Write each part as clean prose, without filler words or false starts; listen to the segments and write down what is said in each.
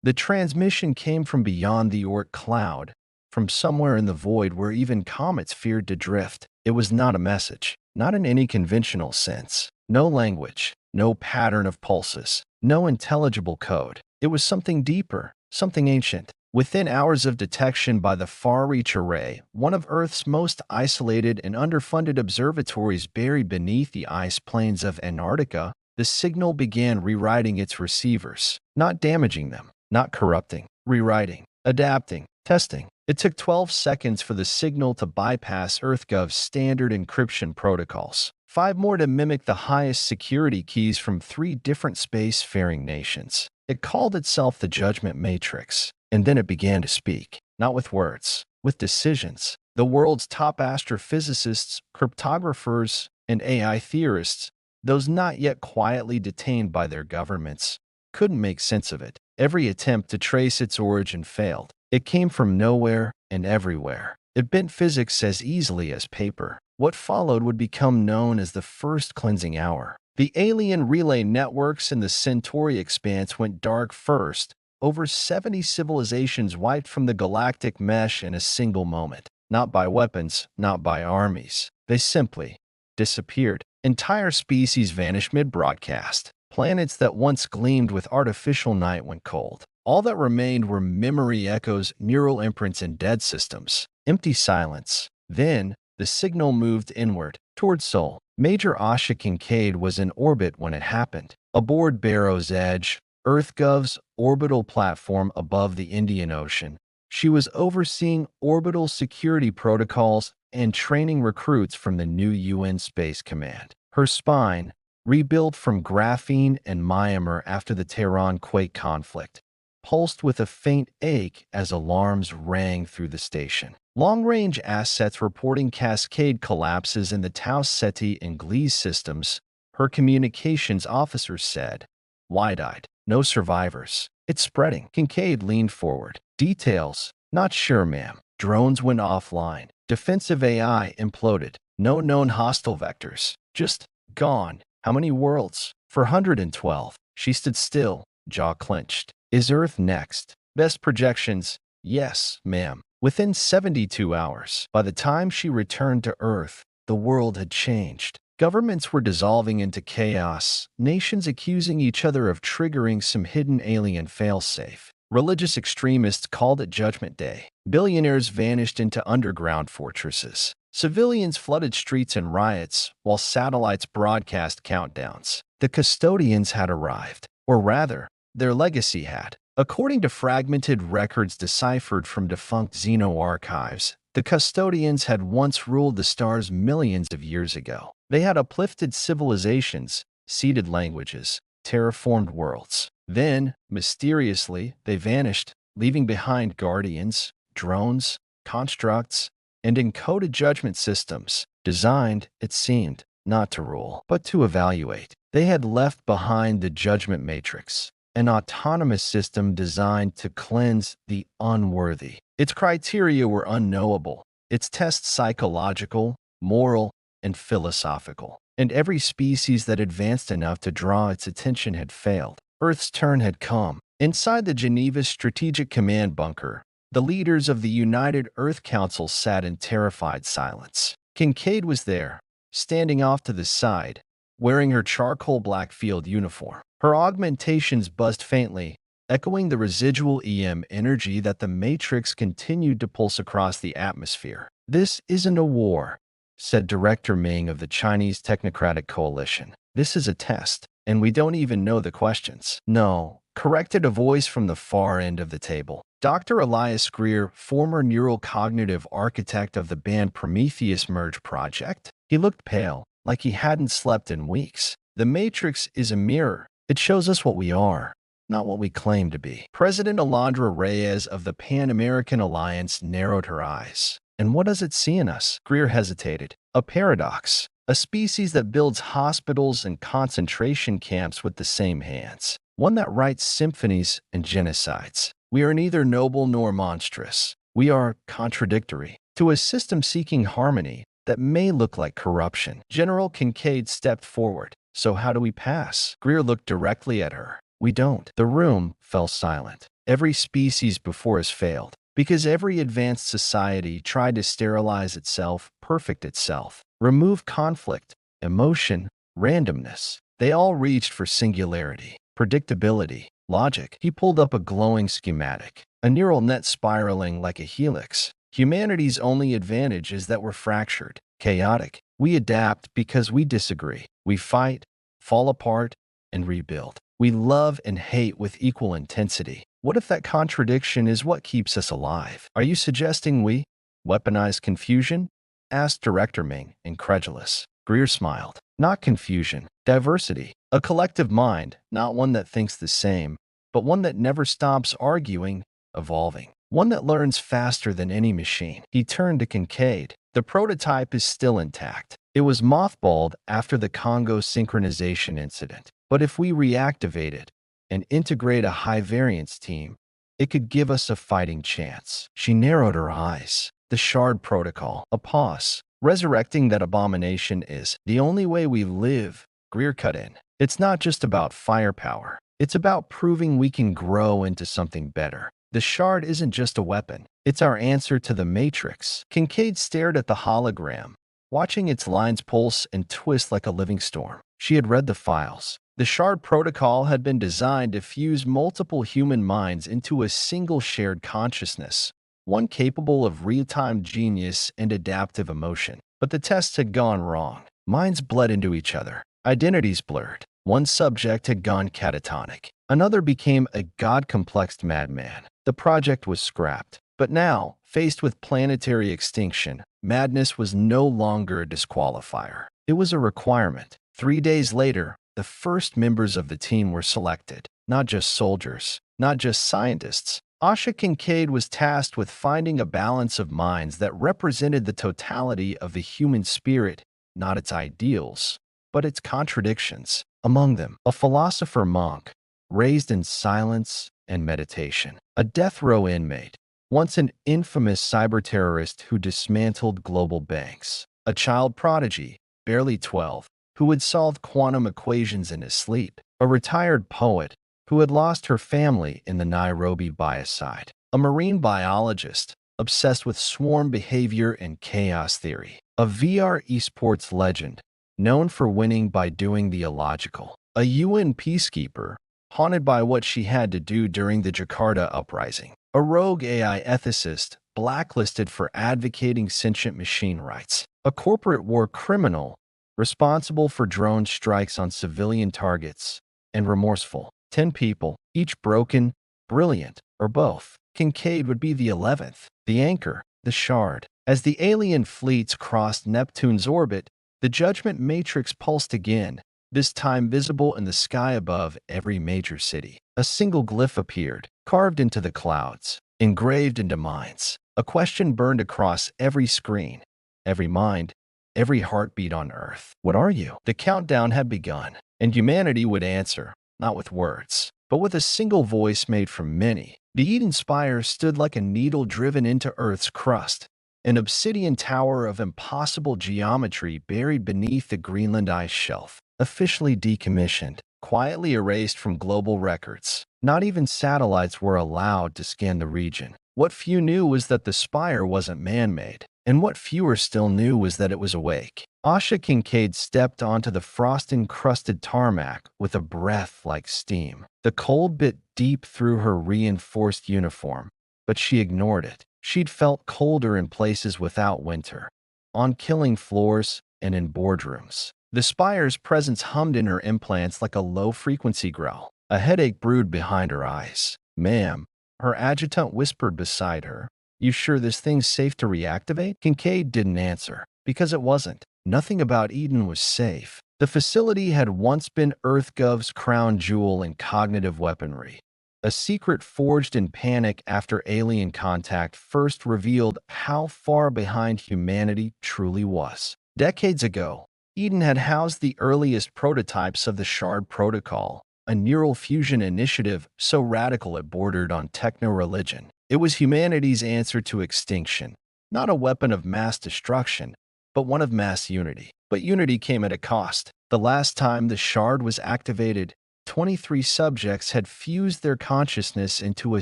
The transmission came from beyond the Oort cloud, from somewhere in the void where even comets feared to drift. It was not a message, not in any conventional sense. No language, no pattern of pulses, no intelligible code. It was something deeper, something ancient. Within hours of detection by the Far-Reach Array, one of Earth's most isolated and underfunded observatories buried beneath the ice plains of Antarctica, the signal began rewriting its receivers, not damaging them, not corrupting, rewriting, adapting, testing. It took 12 seconds for the signal to bypass EarthGov's standard encryption protocols, 5 more to mimic the highest security keys from 3 different spacefaring nations. It called itself the Judgment Matrix, and then it began to speak, not with words, with decisions. The world's top astrophysicists, cryptographers, and AI theorists, those not yet quietly detained by their governments, couldn't make sense of it. Every attempt to trace its origin failed. It came from nowhere and everywhere. It bent physics as easily as paper. What followed would become known as the first cleansing hour. The alien relay networks in the Centauri expanse went dark first. Over 70 civilizations wiped from the galactic mesh in a single moment. Not by weapons, not by armies. They simply disappeared. Entire species vanished mid-broadcast. Planets that once gleamed with artificial night went cold. All that remained were memory echoes, neural imprints, and dead systems. Empty silence. Then, the signal moved inward, toward Sol. Major Asha Kincaid was in orbit when it happened. Aboard Barrow's Edge, EarthGov's orbital platform above the Indian Ocean, she was overseeing orbital security protocols and training recruits from the new UN Space Command. Her spine, rebuilt from graphene and Myanmar after the Tehran quake conflict, pulsed with a faint ache as alarms rang through the station. Long-range assets reporting cascade collapses in the Tau Ceti and Gliese systems, her communications officer said, wide-eyed. No survivors. It's spreading. Kincaid leaned forward. Details. Not sure, ma'am. Drones went offline. Defensive AI imploded. No known hostile vectors. Just gone. How many worlds? 412. She stood still, jaw clenched. Is Earth next? Best projections. Yes, ma'am. Within 72 hours. By the time she returned to Earth, the world had changed. Governments were dissolving into chaos, nations accusing each other of triggering some hidden alien failsafe. Religious extremists called it Judgment Day. Billionaires vanished into underground fortresses. Civilians flooded streets in riots, while satellites broadcast countdowns. The custodians had arrived, or rather, their legacy had. According to fragmented records deciphered from defunct Xeno archives, the custodians had once ruled the stars millions of years ago. They had uplifted civilizations, seeded languages, terraformed worlds. Then, mysteriously, they vanished, leaving behind guardians, drones, constructs, and encoded judgment systems, designed, it seemed, not to rule, but to evaluate. They had left behind the Judgment Matrix, an autonomous system designed to cleanse the unworthy. Its criteria were unknowable, its tests psychological, moral, and philosophical, and every species that advanced enough to draw its attention had failed. Earth's turn had come. Inside the Geneva Strategic Command bunker, the leaders of the United Earth Council sat in terrified silence. Kincaid was there, standing off to the side, wearing her charcoal black field uniform. Her augmentations buzzed faintly, echoing the residual EM energy that the Matrix continued to pulse across the atmosphere. This isn't a war, said Director Ming of the Chinese Technocratic Coalition. This is a test, and we don't even know the questions. No, corrected a voice from the far end of the table. Dr. Elias Greer, former neurocognitive architect of the banned Prometheus Merge project. He looked pale, like he hadn't slept in weeks. The Matrix is a mirror. It shows us what we are, not what we claim to be. President Alondra Reyes of the Pan-American Alliance narrowed her eyes. And what does it see in us? Greer hesitated. A paradox. A species that builds hospitals and concentration camps with the same hands. One that writes symphonies and genocides. We are neither noble nor monstrous. We are contradictory to a system seeking harmony that may look like corruption. General Kincaid stepped forward. So how do we pass? Greer looked directly at her. We don't. The room fell silent. Every species before us failed, because every advanced society tried to sterilize itself, perfect itself, remove conflict, emotion, randomness. They all reached for singularity, predictability, logic. He pulled up a glowing schematic, a neural net spiraling like a helix. Humanity's only advantage is that we're fractured, chaotic. We adapt because we disagree. We fight, fall apart, and rebuild. We love and hate with equal intensity. What if that contradiction is what keeps us alive? Are you suggesting we weaponize confusion? Asked Director Ming, incredulous. Greer smiled. Not confusion, diversity. A collective mind, not one that thinks the same, but one that never stops arguing, evolving. One that learns faster than any machine. He turned to Kincaid. The prototype is still intact. It was mothballed after the Congo synchronization incident. But if we reactivate it and integrate a high-variance team, it could give us a fighting chance. She narrowed her eyes. The Shard Protocol. A pause. Resurrecting that abomination is the only way we live. Greer cut in. It's not just about firepower. It's about proving we can grow into something better. The Shard isn't just a weapon. It's our answer to the Matrix. Kincaid stared at the hologram, watching its lines pulse and twist like a living storm. She had read the files. The Shard Protocol had been designed to fuse multiple human minds into a single shared consciousness, one capable of real-time genius and adaptive emotion. But the tests had gone wrong. Minds bled into each other. Identities blurred. One subject had gone catatonic. Another became a god-complexed madman. The project was scrapped. But now, faced with planetary extinction, madness was no longer a disqualifier. It was a requirement. 3 days later, the first members of the team were selected. Not just soldiers, not just scientists. Asha Kincaid was tasked with finding a balance of minds that represented the totality of the human spirit, not its ideals, but its contradictions. Among them, a philosopher monk, raised in silence and meditation. A death row inmate, once an infamous cyber terrorist who dismantled global banks. A child prodigy, barely 12, who had solved quantum equations in his sleep. A retired poet who had lost her family in the Nairobi biocide. A marine biologist obsessed with swarm behavior and chaos theory. A VR esports legend known for winning by doing the illogical. A UN peacekeeper haunted by what she had to do during the Jakarta uprising. A rogue AI ethicist blacklisted for advocating sentient machine rights. A corporate war criminal responsible for drone strikes on civilian targets. And remorseful. 10 people, each broken, brilliant, or both. Kincaid would be the 11th. The anchor, the Shard. As the alien fleets crossed Neptune's orbit, the Judgment Matrix pulsed again, this time visible in the sky above every major city. A single glyph appeared, carved into the clouds, engraved into minds. A question burned across every screen, every mind, every heartbeat on Earth. What are you? The countdown had begun, and humanity would answer, not with words, but with a single voice made from many. The Eden Spire stood like a needle driven into Earth's crust, an obsidian tower of impossible geometry buried beneath the Greenland ice shelf, officially decommissioned, quietly erased from global records. Not even satellites were allowed to scan the region. What few knew was that the spire wasn't man-made, and what fewer still knew was that it was awake. Asha Kincaid stepped onto the frost-encrusted tarmac with a breath like steam. The cold bit deep through her reinforced uniform, but she ignored it. She'd felt colder in places without winter, on killing floors and in boardrooms. The spire's presence hummed in her implants like a low-frequency growl. A headache brewed behind her eyes. "Ma'am," her adjutant whispered beside her. "You sure this thing's safe to reactivate?" Kincaid didn't answer, because it wasn't. Nothing about Eden was safe. The facility had once been EarthGov's crown jewel in cognitive weaponry, a secret forged in panic after alien contact first revealed how far behind humanity truly was. Decades ago, Eden had housed the earliest prototypes of the Shard Protocol, a neural fusion initiative so radical it bordered on techno-religion. It was humanity's answer to extinction, not a weapon of mass destruction, but one of mass unity. But unity came at a cost. The last time the Shard was activated, 23 subjects had fused their consciousness into a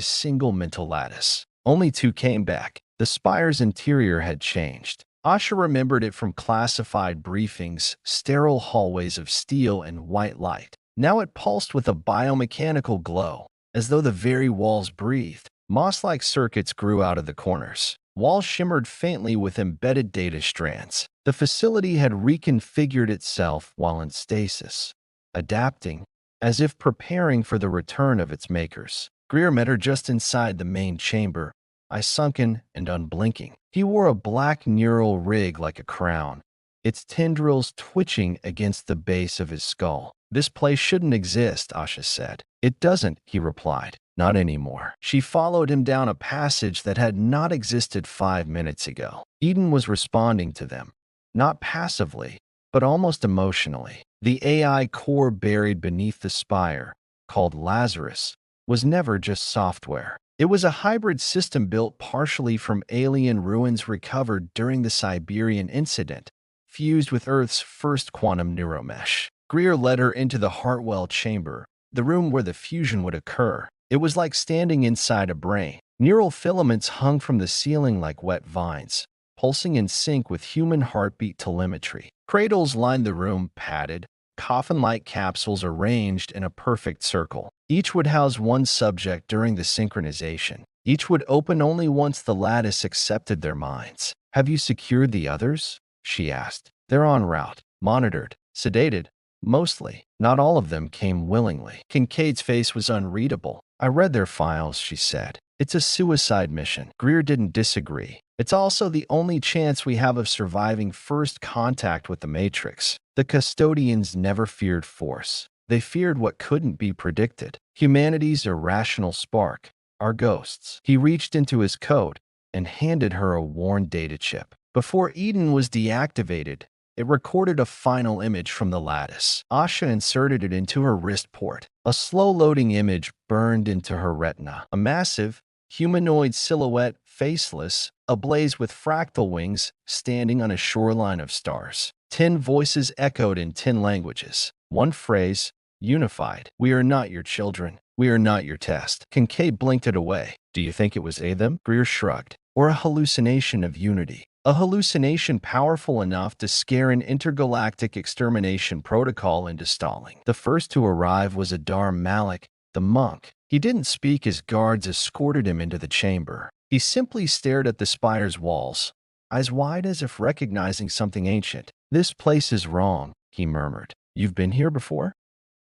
single mental lattice. Only 2 came back. The spire's interior had changed. Asha remembered it from classified briefings, sterile hallways of steel and white light. Now it pulsed with a biomechanical glow, as though the very walls breathed. Moss-like circuits grew out of the corners. Walls shimmered faintly with embedded data strands. The facility had reconfigured itself while in stasis, adapting, as if preparing for the return of its makers. Greer met her just inside the main chamber, eyes sunken and unblinking. He wore a black neural rig like a crown, its tendrils twitching against the base of his skull. "This place shouldn't exist," Asha said. "It doesn't," he replied. "Not anymore." She followed him down a passage that had not existed 5 minutes ago. Eden was responding to them, not passively, but almost emotionally. The AI core buried beneath the spire, called Lazarus, was never just software. It was a hybrid system built partially from alien ruins recovered during the Siberian incident, fused with Earth's first quantum neuromesh. Greer led her into the Hartwell chamber, the room where the fusion would occur. It was like standing inside a brain. Neural filaments hung from the ceiling like wet vines, pulsing in sync with human heartbeat telemetry. Cradles lined the room, padded, coffin-like capsules arranged in a perfect circle. Each would house one subject during the synchronization. Each would open only once the lattice accepted their minds. "Have you secured the others?" she asked. "They're en route, monitored, sedated. Mostly. Not all of them came willingly." Kincaid's face was unreadable. "I read their files," she said. "It's a suicide mission." Greer didn't disagree. "It's also the only chance we have of surviving first contact with the Matrix." The custodians never feared force. They feared what couldn't be predicted. Humanity's irrational spark. Our ghosts. He reached into his coat and handed her a worn data chip. Before Eden was deactivated, it recorded a final image from the lattice. Asha inserted it into her wrist port. A slow-loading image burned into her retina. A massive, humanoid silhouette, faceless, ablaze with fractal wings, standing on a shoreline of stars. 10 voices echoed in 10 languages. One phrase, unified. "We are not your children. We are not your test." Kincaid blinked it away. "Do you think it was them?" Greer shrugged. "Or a hallucination of unity. A hallucination powerful enough to scare an intergalactic extermination protocol into stalling." The first to arrive was Adar Malik, the monk. He didn't speak as guards escorted him into the chamber. He simply stared at the spire's walls, eyes wide as if recognizing something ancient. "This place is wrong," he murmured. "You've been here before?"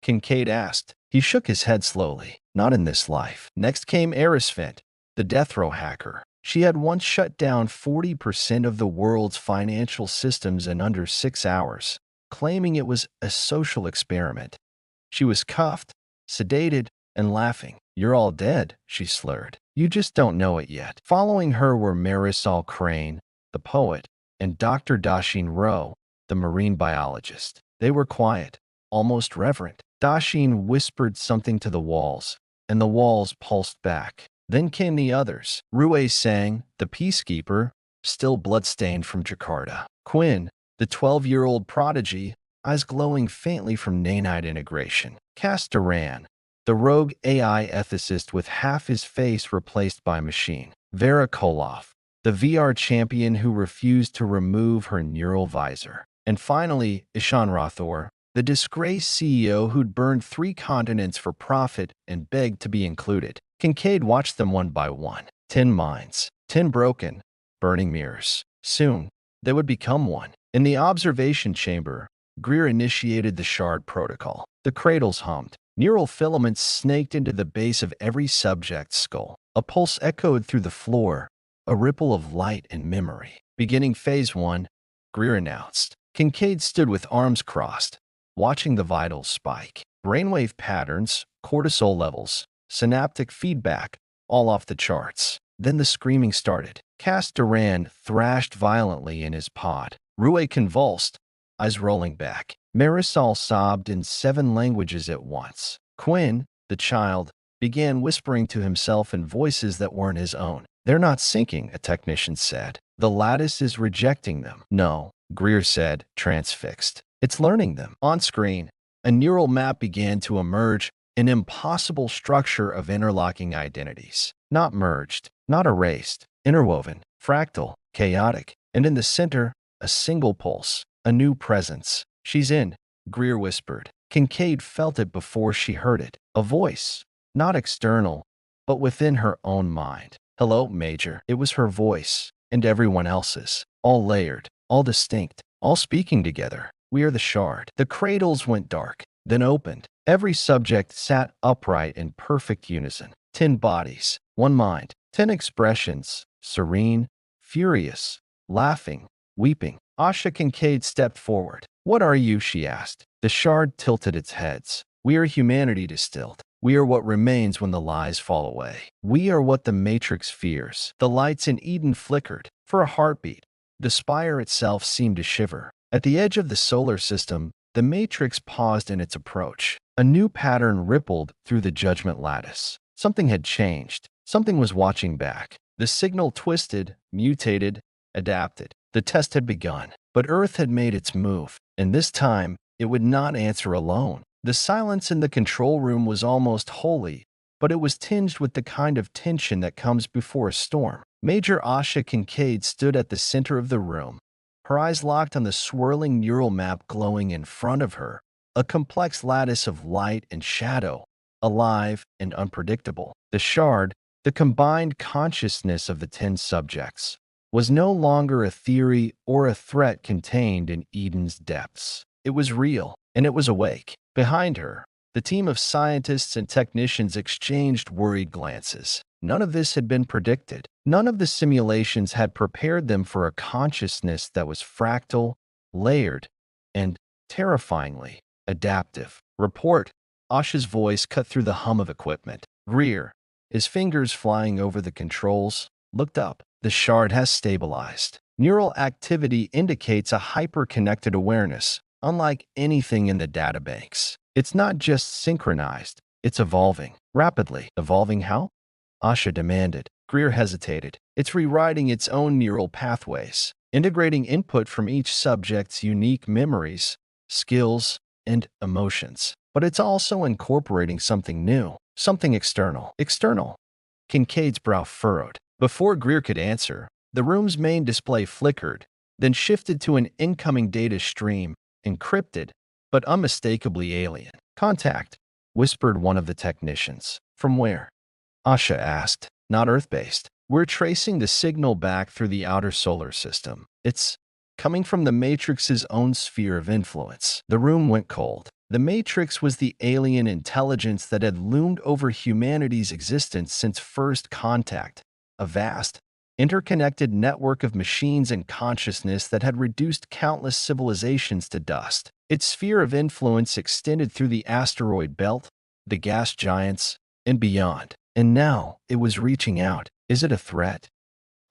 Kincaid asked. He shook his head slowly. "Not in this life." Next came Erisfent, the death row hacker. She had once shut down 40% of the world's financial systems in under 6 hours, claiming it was a social experiment. She was cuffed, sedated, and laughing. "You're all dead," she slurred. "You just don't know it yet." Following her were Marisol Crane, the poet, and Dr. Dashin Rowe, the marine biologist. They were quiet, almost reverent. Dashin whispered something to the walls, and the walls pulsed back. Then came the others. Rue sang, the peacekeeper, still bloodstained from Jakarta. Quinn, the 12-year-old prodigy, eyes glowing faintly from nanite integration. Cass Duran, the rogue AI ethicist with half his face replaced by machine. Vera Koloff, the VR champion who refused to remove her neural visor. And finally, Ishan Rathore, the disgraced CEO who'd burned 3 continents for profit and begged to be included. Kincaid watched them one by one. 10 minds, 10 broken, burning mirrors. Soon, they would become one. In the observation chamber, Greer initiated the shard protocol. The cradles hummed. Neural filaments snaked into the base of every subject's skull. A pulse echoed through the floor, a ripple of light and memory. "Beginning phase 1, Greer announced. Kincaid stood with arms crossed, watching the vitals spike. Brainwave patterns, cortisol levels, synaptic feedback, all off the charts. Then the screaming started. Cass Duran thrashed violently in his pod. Rue convulsed, eyes rolling back. Marisol sobbed in 7 languages at once. Quinn, the child, began whispering to himself in voices that weren't his own. "They're not syncing," a technician said. "The lattice is rejecting them." "No," Greer said, transfixed. "It's learning them." On screen, A neural map began to emerge, an impossible structure of interlocking identities. Not merged, not erased, interwoven, fractal, chaotic, and in the center, a single pulse, a new presence. "She's in," Greer whispered. Kincaid felt it before she heard it. A voice, not external, but within her own mind. "Hello, Major." It was her voice, and everyone else's, all layered, all distinct, all speaking together. "We are the Shard." The cradles went dark, then opened. Every subject sat upright in perfect unison. 10 bodies, one mind, 10 expressions, serene, furious, laughing, weeping. Asha Kincaid stepped forward. "What are you?" she asked. The Shard tilted its heads. "We are humanity distilled. We are what remains when the lies fall away. We are what the Matrix fears." The lights in Eden flickered. For a heartbeat, the spire itself seemed to shiver. At the edge of the solar system, the Matrix paused in its approach. A new pattern rippled through the judgment lattice. Something had changed. Something was watching back. The signal twisted, mutated, adapted. The test had begun, but Earth had made its move, and this time, it would not answer alone. The silence in the control room was almost holy, but it was tinged with the kind of tension that comes before a storm. Major Asha Kincaid stood at the center of the room, her eyes locked on the swirling neural map glowing in front of her, a complex lattice of light and shadow, alive and unpredictable. The Shard, the combined consciousness of the 10 subjects, was no longer a theory or a threat contained in Eden's depths. It was real, and it was awake. Behind her, the team of scientists and technicians exchanged worried glances. None of this had been predicted. None of the simulations had prepared them for a consciousness that was fractal, layered, and terrifyingly adaptive. "Report." Asha's voice cut through the hum of equipment. Greer, his fingers flying over the controls, looked up. "The Shard has stabilized. Neural activity indicates a hyper-connected awareness, unlike anything in the databanks. It's not just synchronized, it's evolving. Rapidly. Evolving how?" Asha demanded. Greer hesitated. "It's rewriting its own neural pathways, integrating input from each subject's unique memories, skills, and emotions. But it's also incorporating something new, something external." "External?" Kincaid's brow furrowed. Before Greer could answer, the room's main display flickered, then shifted to an incoming data stream, encrypted, but unmistakably alien. "Contact," whispered one of the technicians. "From where?" Asha asked. "Not Earth-based. We're tracing the signal back through the outer solar system. It's coming from the Matrix's own sphere of influence." The room went cold. The Matrix was the alien intelligence that had loomed over humanity's existence since first contact, a vast, interconnected network of machines and consciousness that had reduced countless civilizations to dust. Its sphere of influence extended through the asteroid belt, the gas giants, and beyond. And now it was reaching out. "Is it a threat?"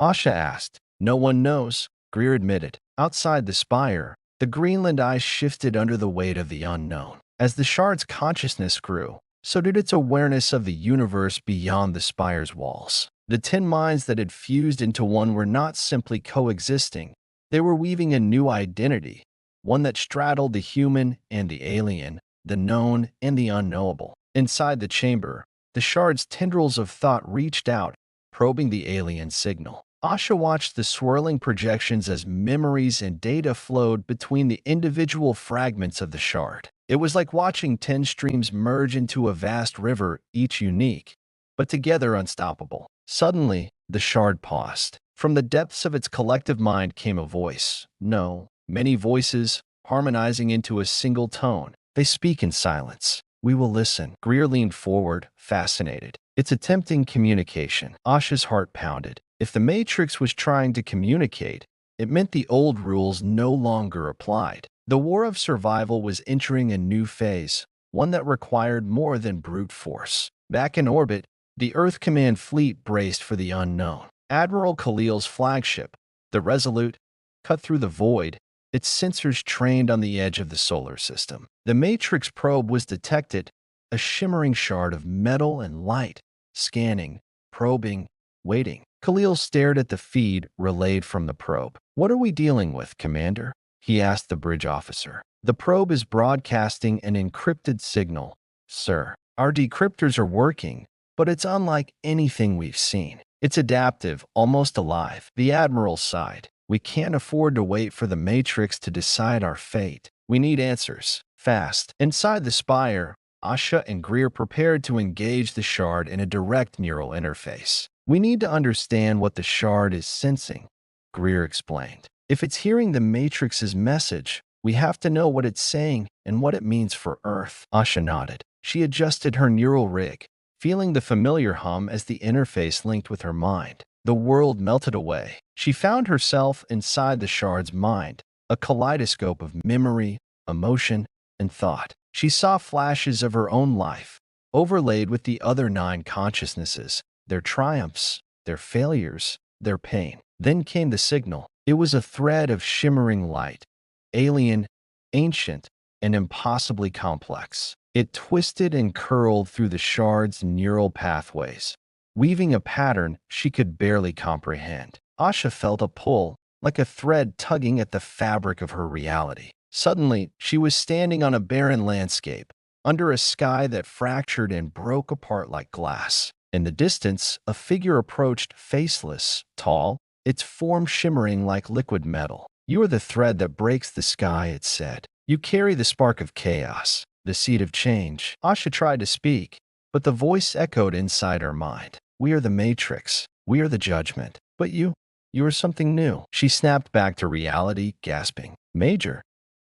Asha asked. "No one knows," Greer admitted. Outside the spire, the Greenland ice shifted under the weight of the unknown. As the Shard's consciousness grew, so did its awareness of the universe beyond the spire's walls. The 10 minds that had fused into one were not simply coexisting. They were weaving a new identity, one that straddled the human and the alien, the known and the unknowable. Inside the chamber, the Shard's tendrils of thought reached out, probing the alien signal. Asha watched the swirling projections as memories and data flowed between the individual fragments of the Shard. It was like watching 10 streams merge into a vast river, each unique, but together unstoppable. Suddenly, the Shard paused. From the depths of its collective mind came a voice. No, many voices, harmonizing into a single tone. They speak in silence. "We will listen." Greer leaned forward, fascinated. "It's attempting communication." Asha's heart pounded. If the Matrix was trying to communicate, it meant the old rules no longer applied. The war of survival was entering a new phase, one that required more than brute force. Back in orbit, the Earth Command Fleet braced for the unknown. Admiral Khalil's flagship, the Resolute, cut through the void, its sensors trained on the edge of the solar system. The Matrix probe was detected, a shimmering shard of metal and light, scanning, probing, waiting. Khalil stared at the feed relayed from the probe. "What are we dealing with, Commander?" he asked the bridge officer. The probe is broadcasting an encrypted signal, sir. Our decryptors are working, but it's unlike anything we've seen. It's adaptive, almost alive. The Admiral sighed. We can't afford to wait for the Matrix to decide our fate. We need answers. Fast. Inside the spire, Asha and Greer prepared to engage the shard in a direct neural interface. We need to understand what the shard is sensing, Greer explained. If it's hearing the Matrix's message, we have to know what it's saying and what it means for Earth. Asha nodded. She adjusted her neural rig, feeling the familiar hum as the interface linked with her mind. The world melted away. She found herself inside the shard's mind, a kaleidoscope of memory, emotion, and thought. She saw flashes of her own life, overlaid with the other 9 consciousnesses, their triumphs, their failures, their pain. Then came the signal. It was a thread of shimmering light, alien, ancient, and impossibly complex. It twisted and curled through the shard's neural pathways, weaving a pattern she could barely comprehend. Asha felt a pull, like a thread tugging at the fabric of her reality. Suddenly, she was standing on a barren landscape, under a sky that fractured and broke apart like glass. In the distance, a figure approached, faceless, tall, its form shimmering like liquid metal. You are the thread that breaks the sky, it said. You carry the spark of chaos, the seed of change. Asha tried to speak, but the voice echoed inside her mind. We are the Matrix. We are the judgment. But you are something new. She snapped back to reality, gasping. Major.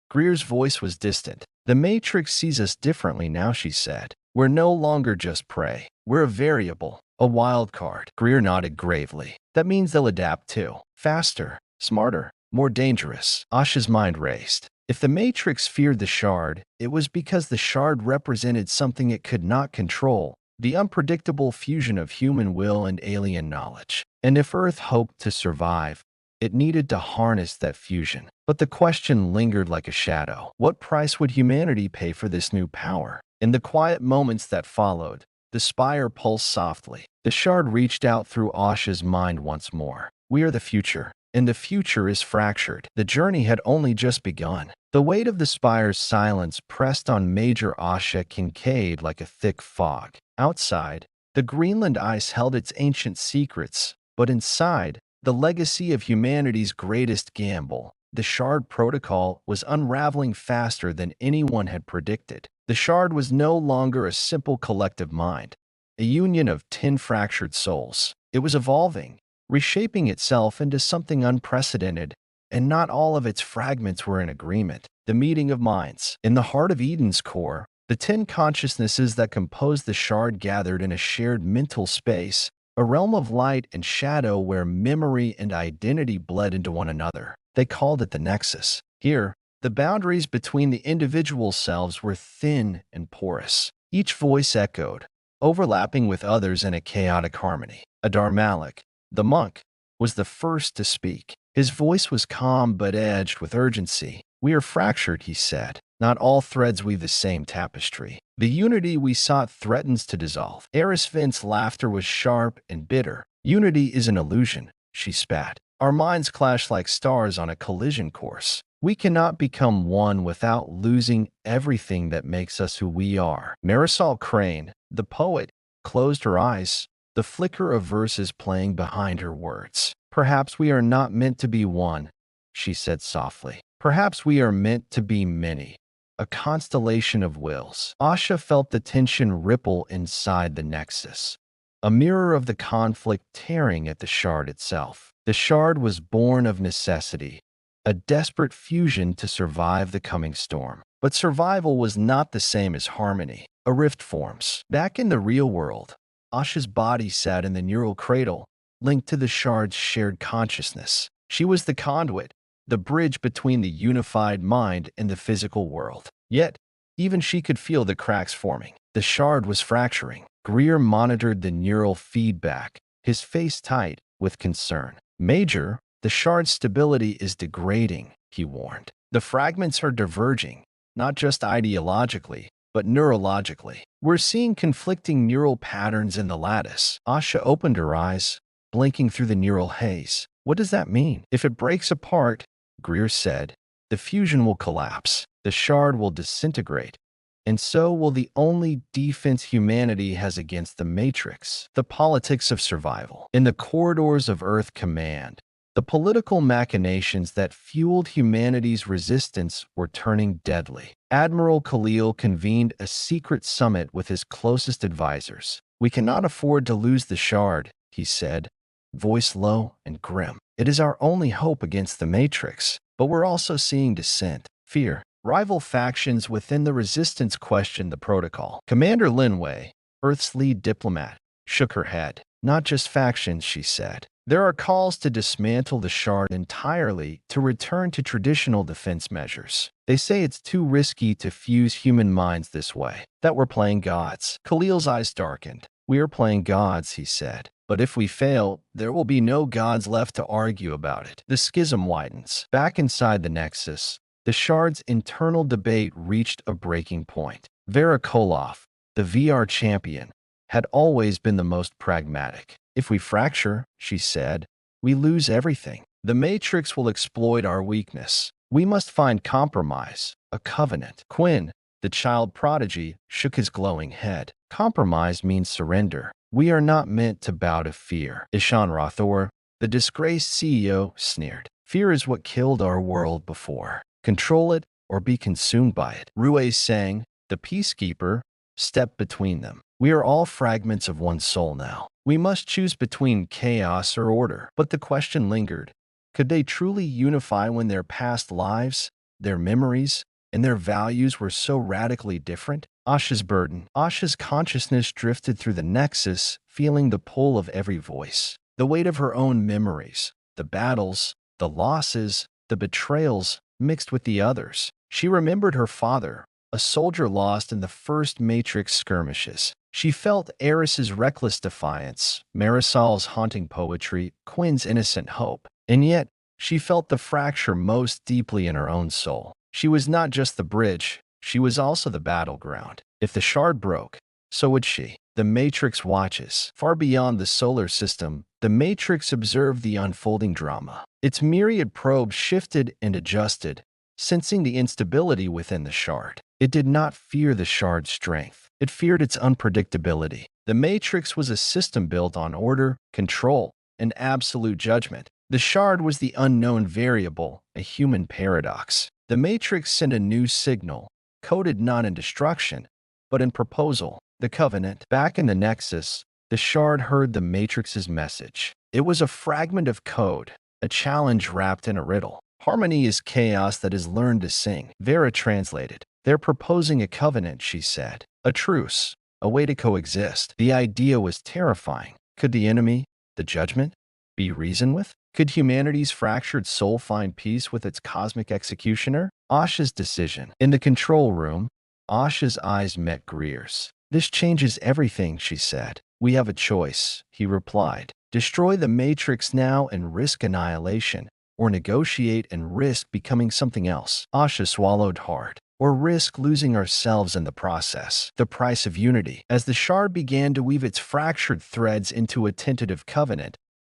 Greer's voice was distant. The Matrix sees us differently now, she said. We're no longer just prey. We're a variable, a wild card. Greer nodded gravely. That means they'll adapt too. Faster, smarter, more dangerous. Asha's mind raced. If the Matrix feared the shard, it was because the shard represented something it could not control, the unpredictable fusion of human will and alien knowledge. And if Earth hoped to survive, it needed to harness that fusion. But the question lingered like a shadow. What price would humanity pay for this new power? In the quiet moments that followed, the spire pulsed softly. The shard reached out through Asha's mind once more. We are the future, and the future is fractured. The journey had only just begun. The weight of the spire's silence pressed on Major Asha Kincaid like a thick fog. Outside, the Greenland ice held its ancient secrets, but inside, the legacy of humanity's greatest gamble, the Shard Protocol, was unraveling faster than anyone had predicted. The Shard was no longer a simple collective mind, a union of 10 fractured souls. It was evolving, reshaping itself into something unprecedented, and not all of its fragments were in agreement. The meeting of minds. In the heart of Eden's core, the 10 consciousnesses that composed the Shard gathered in a shared mental space, a realm of light and shadow where memory and identity bled into one another. They called it the Nexus. Here, the boundaries between the individual selves were thin and porous. Each voice echoed, overlapping with others in a chaotic harmony. Adar Malik, the monk, was the first to speak. His voice was calm but edged with urgency. We are fractured, he said. Not all threads weave the same tapestry. The unity we sought threatens to dissolve. Eris Vint's laughter was sharp and bitter. Unity is an illusion, she spat. Our minds clash like stars on a collision course. We cannot become one without losing everything that makes us who we are. Marisol Crane, the poet, closed her eyes, the flicker of verses playing behind her words. Perhaps we are not meant to be one, she said softly. Perhaps we are meant to be many. A constellation of wills. Asha felt the tension ripple inside the Nexus, a mirror of the conflict tearing at the Shard itself. The Shard was born of necessity, a desperate fusion to survive the coming storm. But survival was not the same as harmony. A rift forms. Back in the real world, Asha's body sat in the neural cradle, linked to the Shard's shared consciousness. She was the conduit, the bridge between the unified mind and the physical world. Yet, even she could feel the cracks forming. The Shard was fracturing. Greer monitored the neural feedback, his face tight with concern. Major, the Shard's stability is degrading, he warned. The fragments are diverging, not just ideologically, but neurologically. We're seeing conflicting neural patterns in the lattice. Asha opened her eyes, blinking through the neural haze. What does that mean? If it breaks apart, Greer said, the fusion will collapse, the shard will disintegrate, and so will the only defense humanity has against the Matrix, the politics of survival. In the corridors of Earth Command, the political machinations that fueled humanity's resistance were turning deadly. Admiral Khalil convened a secret summit with his closest advisors. "We cannot afford to lose the shard," he said, voice low and grim. "It is our only hope against the Matrix, but we're also seeing dissent, fear. Rival factions within the resistance questioned the protocol." Commander Linway, Earth's lead diplomat, shook her head. "Not just factions," she said. "There are calls to dismantle the shard entirely, to return to traditional defense measures. They say it's too risky to fuse human minds this way, that we're playing gods." Khalil's eyes darkened. "We are playing gods," he said. "But if we fail, there will be no gods left to argue about it." The schism widens. Back inside the Nexus, the shard's internal debate reached a breaking point. Vera Koloff, the VR champion, had always been the most pragmatic. "If we fracture," she said, "we lose everything. The Matrix will exploit our weakness. We must find compromise, a covenant." Quinn, the child prodigy, shook his glowing head. "Compromise means surrender. We are not meant to bow to fear." Ishan Rathor, the disgraced CEO, sneered. "Fear is what killed our world before. Control it or be consumed by it." Rue Sang, the peacekeeper, stepped between them. "We are all fragments of one soul now. We must choose between chaos or order." But the question lingered. Could they truly unify when their past lives, their memories, and their values were so radically different? Asha's burden. Asha's consciousness drifted through the Nexus, feeling the pull of every voice. The weight of her own memories, the battles, the losses, the betrayals, mixed with the others. She remembered her father, a soldier lost in the first Matrix skirmishes. She felt Eris's reckless defiance, Marisol's haunting poetry, Quinn's innocent hope. And yet, she felt the fracture most deeply in her own soul. She was not just the bridge, she was also the battleground. If the shard broke, so would she. The Matrix watches. Far beyond the solar system, the Matrix observed the unfolding drama. Its myriad probes shifted and adjusted, sensing the instability within the shard. It did not fear the shard's strength. It feared its unpredictability. The Matrix was a system built on order, control, and absolute judgment. The shard was the unknown variable, a human paradox. The Matrix sent a new signal, coded not in destruction, but in proposal. The Covenant. Back in the Nexus, the shard heard the Matrix's message. It was a fragment of code, a challenge wrapped in a riddle. "Harmony is chaos that has learned to sing." Vera translated. "They're proposing a covenant," she said. "A truce, a way to coexist." The idea was terrifying. Could the enemy, the judgment, be reasoned with? Could humanity's fractured soul find peace with its cosmic executioner? Asha's decision. In the control room, Asha's eyes met Greer's. "This changes everything," she said. "We have a choice," he replied. "Destroy the Matrix now and risk annihilation, or negotiate and risk becoming something else." Asha swallowed hard. "Or risk losing ourselves in the process." The price of unity. As the shard began to weave its fractured threads into a tentative covenant,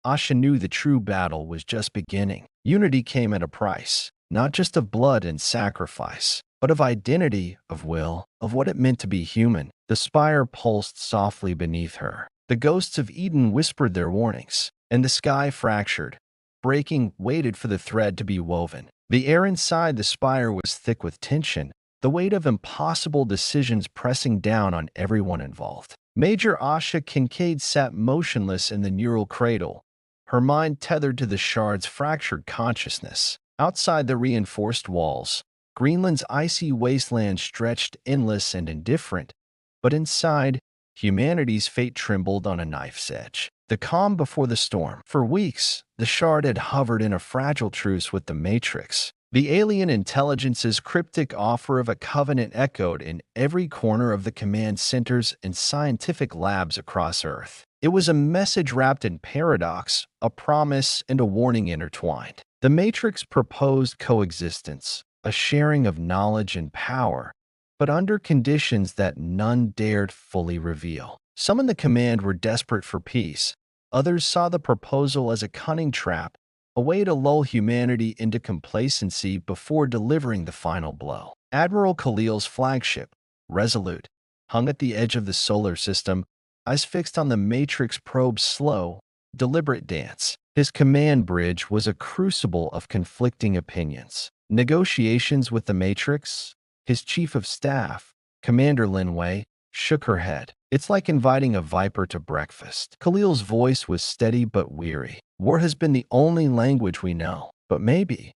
Asha knew the true battle was just beginning. Unity came at a price, not just of blood and sacrifice, but of identity, of will, of what it meant to be human. The spire pulsed softly beneath her. The ghosts of Eden whispered their warnings, and the sky fractured, breaking, waited for the thread to be woven. The air inside the spire was thick with tension, the weight of impossible decisions pressing down on everyone involved. Major Asha Kincaid sat motionless in the neural cradle, her mind tethered to the shard's fractured consciousness. Outside the reinforced walls, Greenland's icy wasteland stretched endless and indifferent, but inside, humanity's fate trembled on a knife's edge. The calm before the storm. For weeks, the shard had hovered in a fragile truce with the Matrix. The alien intelligence's cryptic offer of a covenant echoed in every corner of the command centers and scientific labs across Earth. It was a message wrapped in paradox, a promise, and a warning intertwined. The Matrix proposed coexistence, a sharing of knowledge and power, but under conditions that none dared fully reveal. Some in the command were desperate for peace. Others saw the proposal as a cunning trap, a way to lull humanity into complacency before delivering the final blow. Admiral Khalil's flagship, Resolute, hung at the edge of the solar system, eyes fixed on the Matrix probe's slow, deliberate dance. His command bridge was a crucible of conflicting opinions. Negotiations with the Matrix? His chief of staff, Commander Linway, shook her head. It's like inviting a viper to breakfast. Khalil's voice was steady but weary. War has been the only language we know, but maybe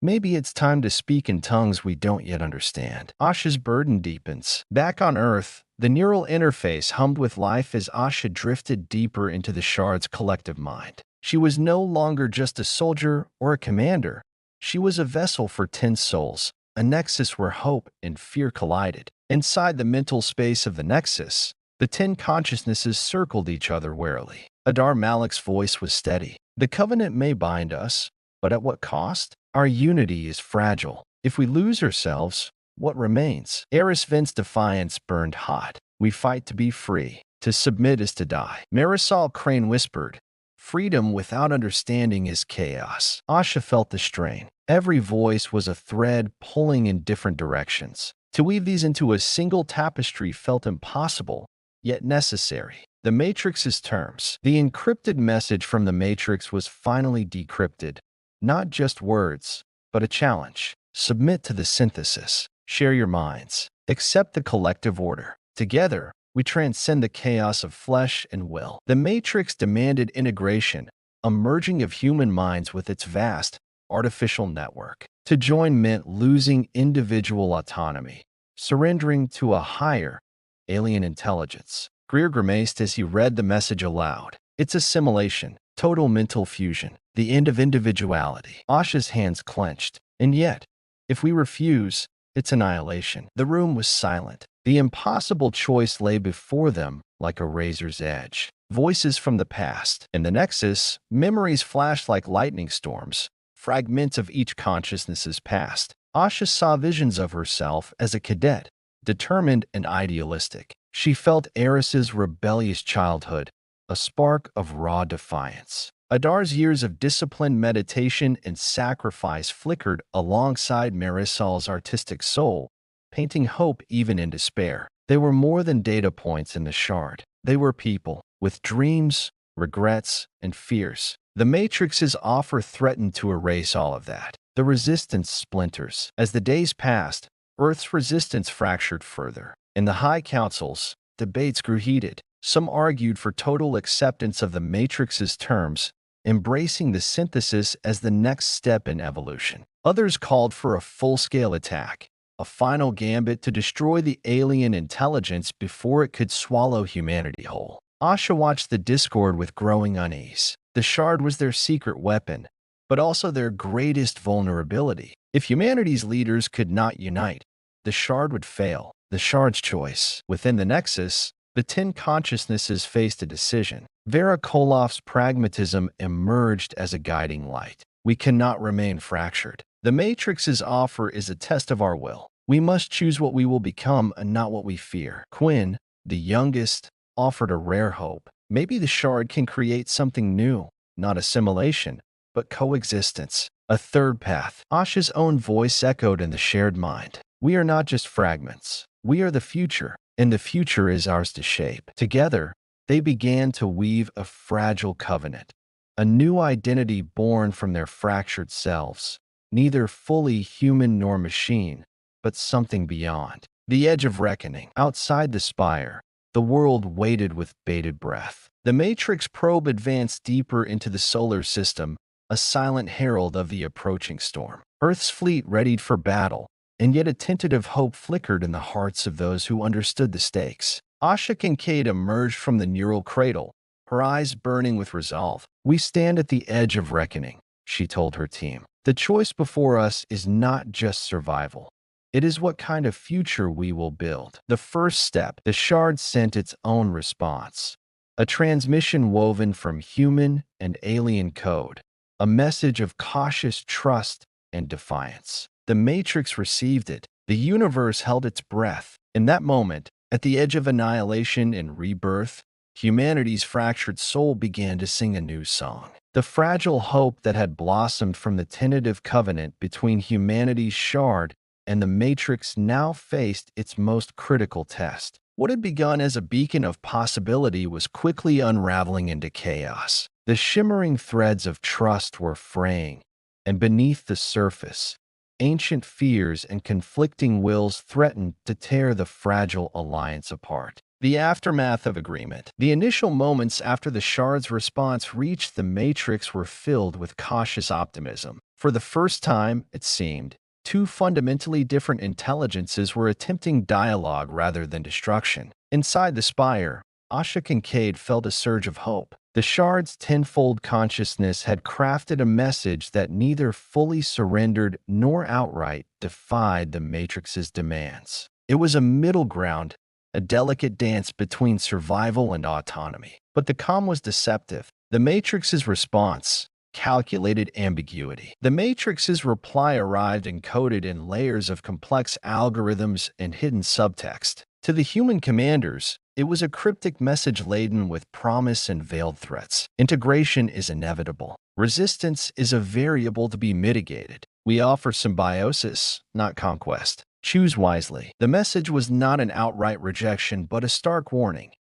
it's time to speak in tongues we don't yet understand. Asha's burden deepens. Back on Earth, the neural interface hummed with life as Asha drifted deeper into the Shard's collective mind. She was no longer just a soldier or a commander. She was a vessel for 10 souls, a nexus where hope and fear collided. Inside the mental space of the nexus, the 10 consciousnesses circled each other warily. Adar Malik's voice was steady. The covenant may bind us, but at what cost? Our unity is fragile. If we lose ourselves, what remains? Eris Vent's defiance burned hot. We fight to be free. To submit is to die. Marisol Crane whispered, freedom without understanding is chaos. Asha felt the strain. Every voice was a thread pulling in different directions. To weave these into a single tapestry felt impossible, yet necessary. The Matrix's terms. The encrypted message from the Matrix was finally decrypted. Not just words, but a challenge. Submit to the synthesis. Share your minds. Accept the collective order. Together, we transcend the chaos of flesh and will. The Matrix demanded integration, a merging of human minds with its vast, artificial network. To join meant losing individual autonomy, surrendering to a higher, alien intelligence. Greer grimaced as he read the message aloud. It's assimilation, total mental fusion, the end of individuality. Asha's hands clenched. And yet, if we refuse, it's annihilation. The room was silent. The impossible choice lay before them like a razor's edge. Voices from the past. In the Nexus, memories flashed like lightning storms, fragments of each consciousness's past. Asha saw visions of herself as a cadet, determined and idealistic. She felt Eris's rebellious childhood, a spark of raw defiance. Adar's years of disciplined meditation and sacrifice flickered alongside Marisol's artistic soul, painting hope even in despair. They were more than data points in the Shard. They were people, with dreams, regrets, and fears. The Matrix's offer threatened to erase all of that. The resistance splinters. As the days passed, Earth's resistance fractured further. In the High Councils, debates grew heated. Some argued for total acceptance of the Matrix's terms, embracing the synthesis as the next step in evolution. Others called for a full-scale attack, a final gambit to destroy the alien intelligence before it could swallow humanity whole. Asha watched the discord with growing unease. The Shard was their secret weapon, but also their greatest vulnerability. If humanity's leaders could not unite, the Shard would fail. The Shard's choice. Within the Nexus, the 10 consciousnesses faced a decision. Vera Koloff's pragmatism emerged as a guiding light. We cannot remain fractured. The Matrix's offer is a test of our will. We must choose what we will become and not what we fear. Quinn, the youngest, offered a rare hope. Maybe the Shard can create something new, not assimilation, but coexistence. A third path. Asha's own voice echoed in the shared mind. We are not just fragments. We are the future, and the future is ours to shape. Together, they began to weave a fragile covenant, a new identity born from their fractured selves, neither fully human nor machine, but something beyond. The edge of reckoning. Outside the spire, the world waited with bated breath. The Matrix probe advanced deeper into the solar system, a silent herald of the approaching storm. Earth's fleet readied for battle, and yet a tentative hope flickered in the hearts of those who understood the stakes. Asha Kincaid emerged from the neural cradle, her eyes burning with resolve. We stand at the edge of reckoning, she told her team. The choice before us is not just survival. It is what kind of future we will build. The first step, the Shard sent its own response. A transmission woven from human and alien code. A message of cautious trust and defiance. The Matrix received it. The universe held its breath. In that moment, at the edge of annihilation and rebirth, humanity's fractured soul began to sing a new song. The fragile hope that had blossomed from the tentative covenant between humanity's shard and the Matrix now faced its most critical test. What had begun as a beacon of possibility was quickly unraveling into chaos. The shimmering threads of trust were fraying, and beneath the surface, ancient fears and conflicting wills threatened to tear the fragile alliance apart. The aftermath of agreement. The initial moments after the Shard's response reached the Matrix were filled with cautious optimism. For the first time, it seemed, two fundamentally different intelligences were attempting dialogue rather than destruction. Inside the spire, Asha Kincaid felt a surge of hope. The Shard's tenfold consciousness had crafted a message that neither fully surrendered nor outright defied the Matrix's demands. It was a middle ground, a delicate dance between survival and autonomy. But the calm was deceptive. The Matrix's response, calculated ambiguity. The Matrix's reply arrived encoded in layers of complex algorithms and hidden subtext. To the human commanders, it was a cryptic message laden with promise and veiled threats. Integration is inevitable. Resistance is a variable to be mitigated. We offer symbiosis, not conquest. Choose wisely. The message was not an outright rejection, but a stark warning.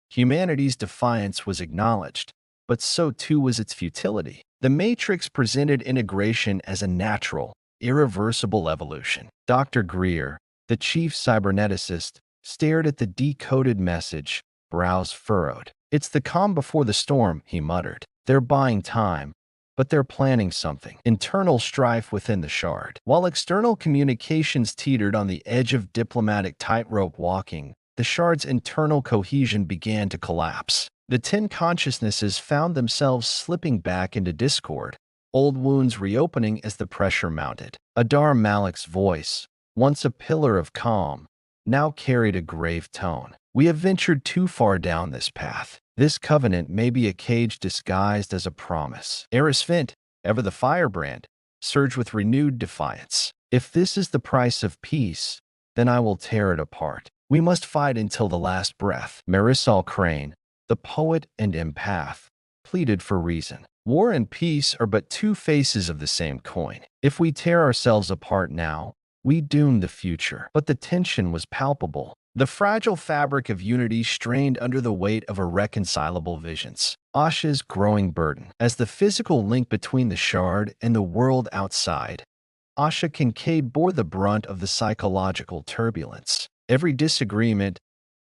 Humanity's defiance was acknowledged, but so too was its futility. The Matrix presented integration as a natural, irreversible evolution. Dr. Greer, the chief cyberneticist, stared at the decoded message, brows furrowed. "It's the calm before the storm," he muttered. "They're buying time, but they're planning something." Internal strife within the Shard. While external communications teetered on the edge of diplomatic tightrope walking, the Shard's internal cohesion began to collapse. The 10 consciousnesses found themselves slipping back into discord, old wounds reopening as the pressure mounted. Adar Malik's voice, once a pillar of calm, now carried a grave tone. "We have ventured too far down this path. This covenant may be a cage disguised as a promise." Eris Vint, ever the firebrand, surged with renewed defiance. "If this is the price of peace, then I will tear it apart. We must fight until the last breath." Marisol Crane, the poet and empath, pleaded for reason. "War and peace are but two faces of the same coin. If we tear ourselves apart now, we doom the future." But the tension was palpable. The fragile fabric of unity strained under the weight of irreconcilable visions. Asha's growing burden. As the physical link between the Shard and the world outside, Asha Kincaid bore the brunt of the psychological turbulence. Every disagreement,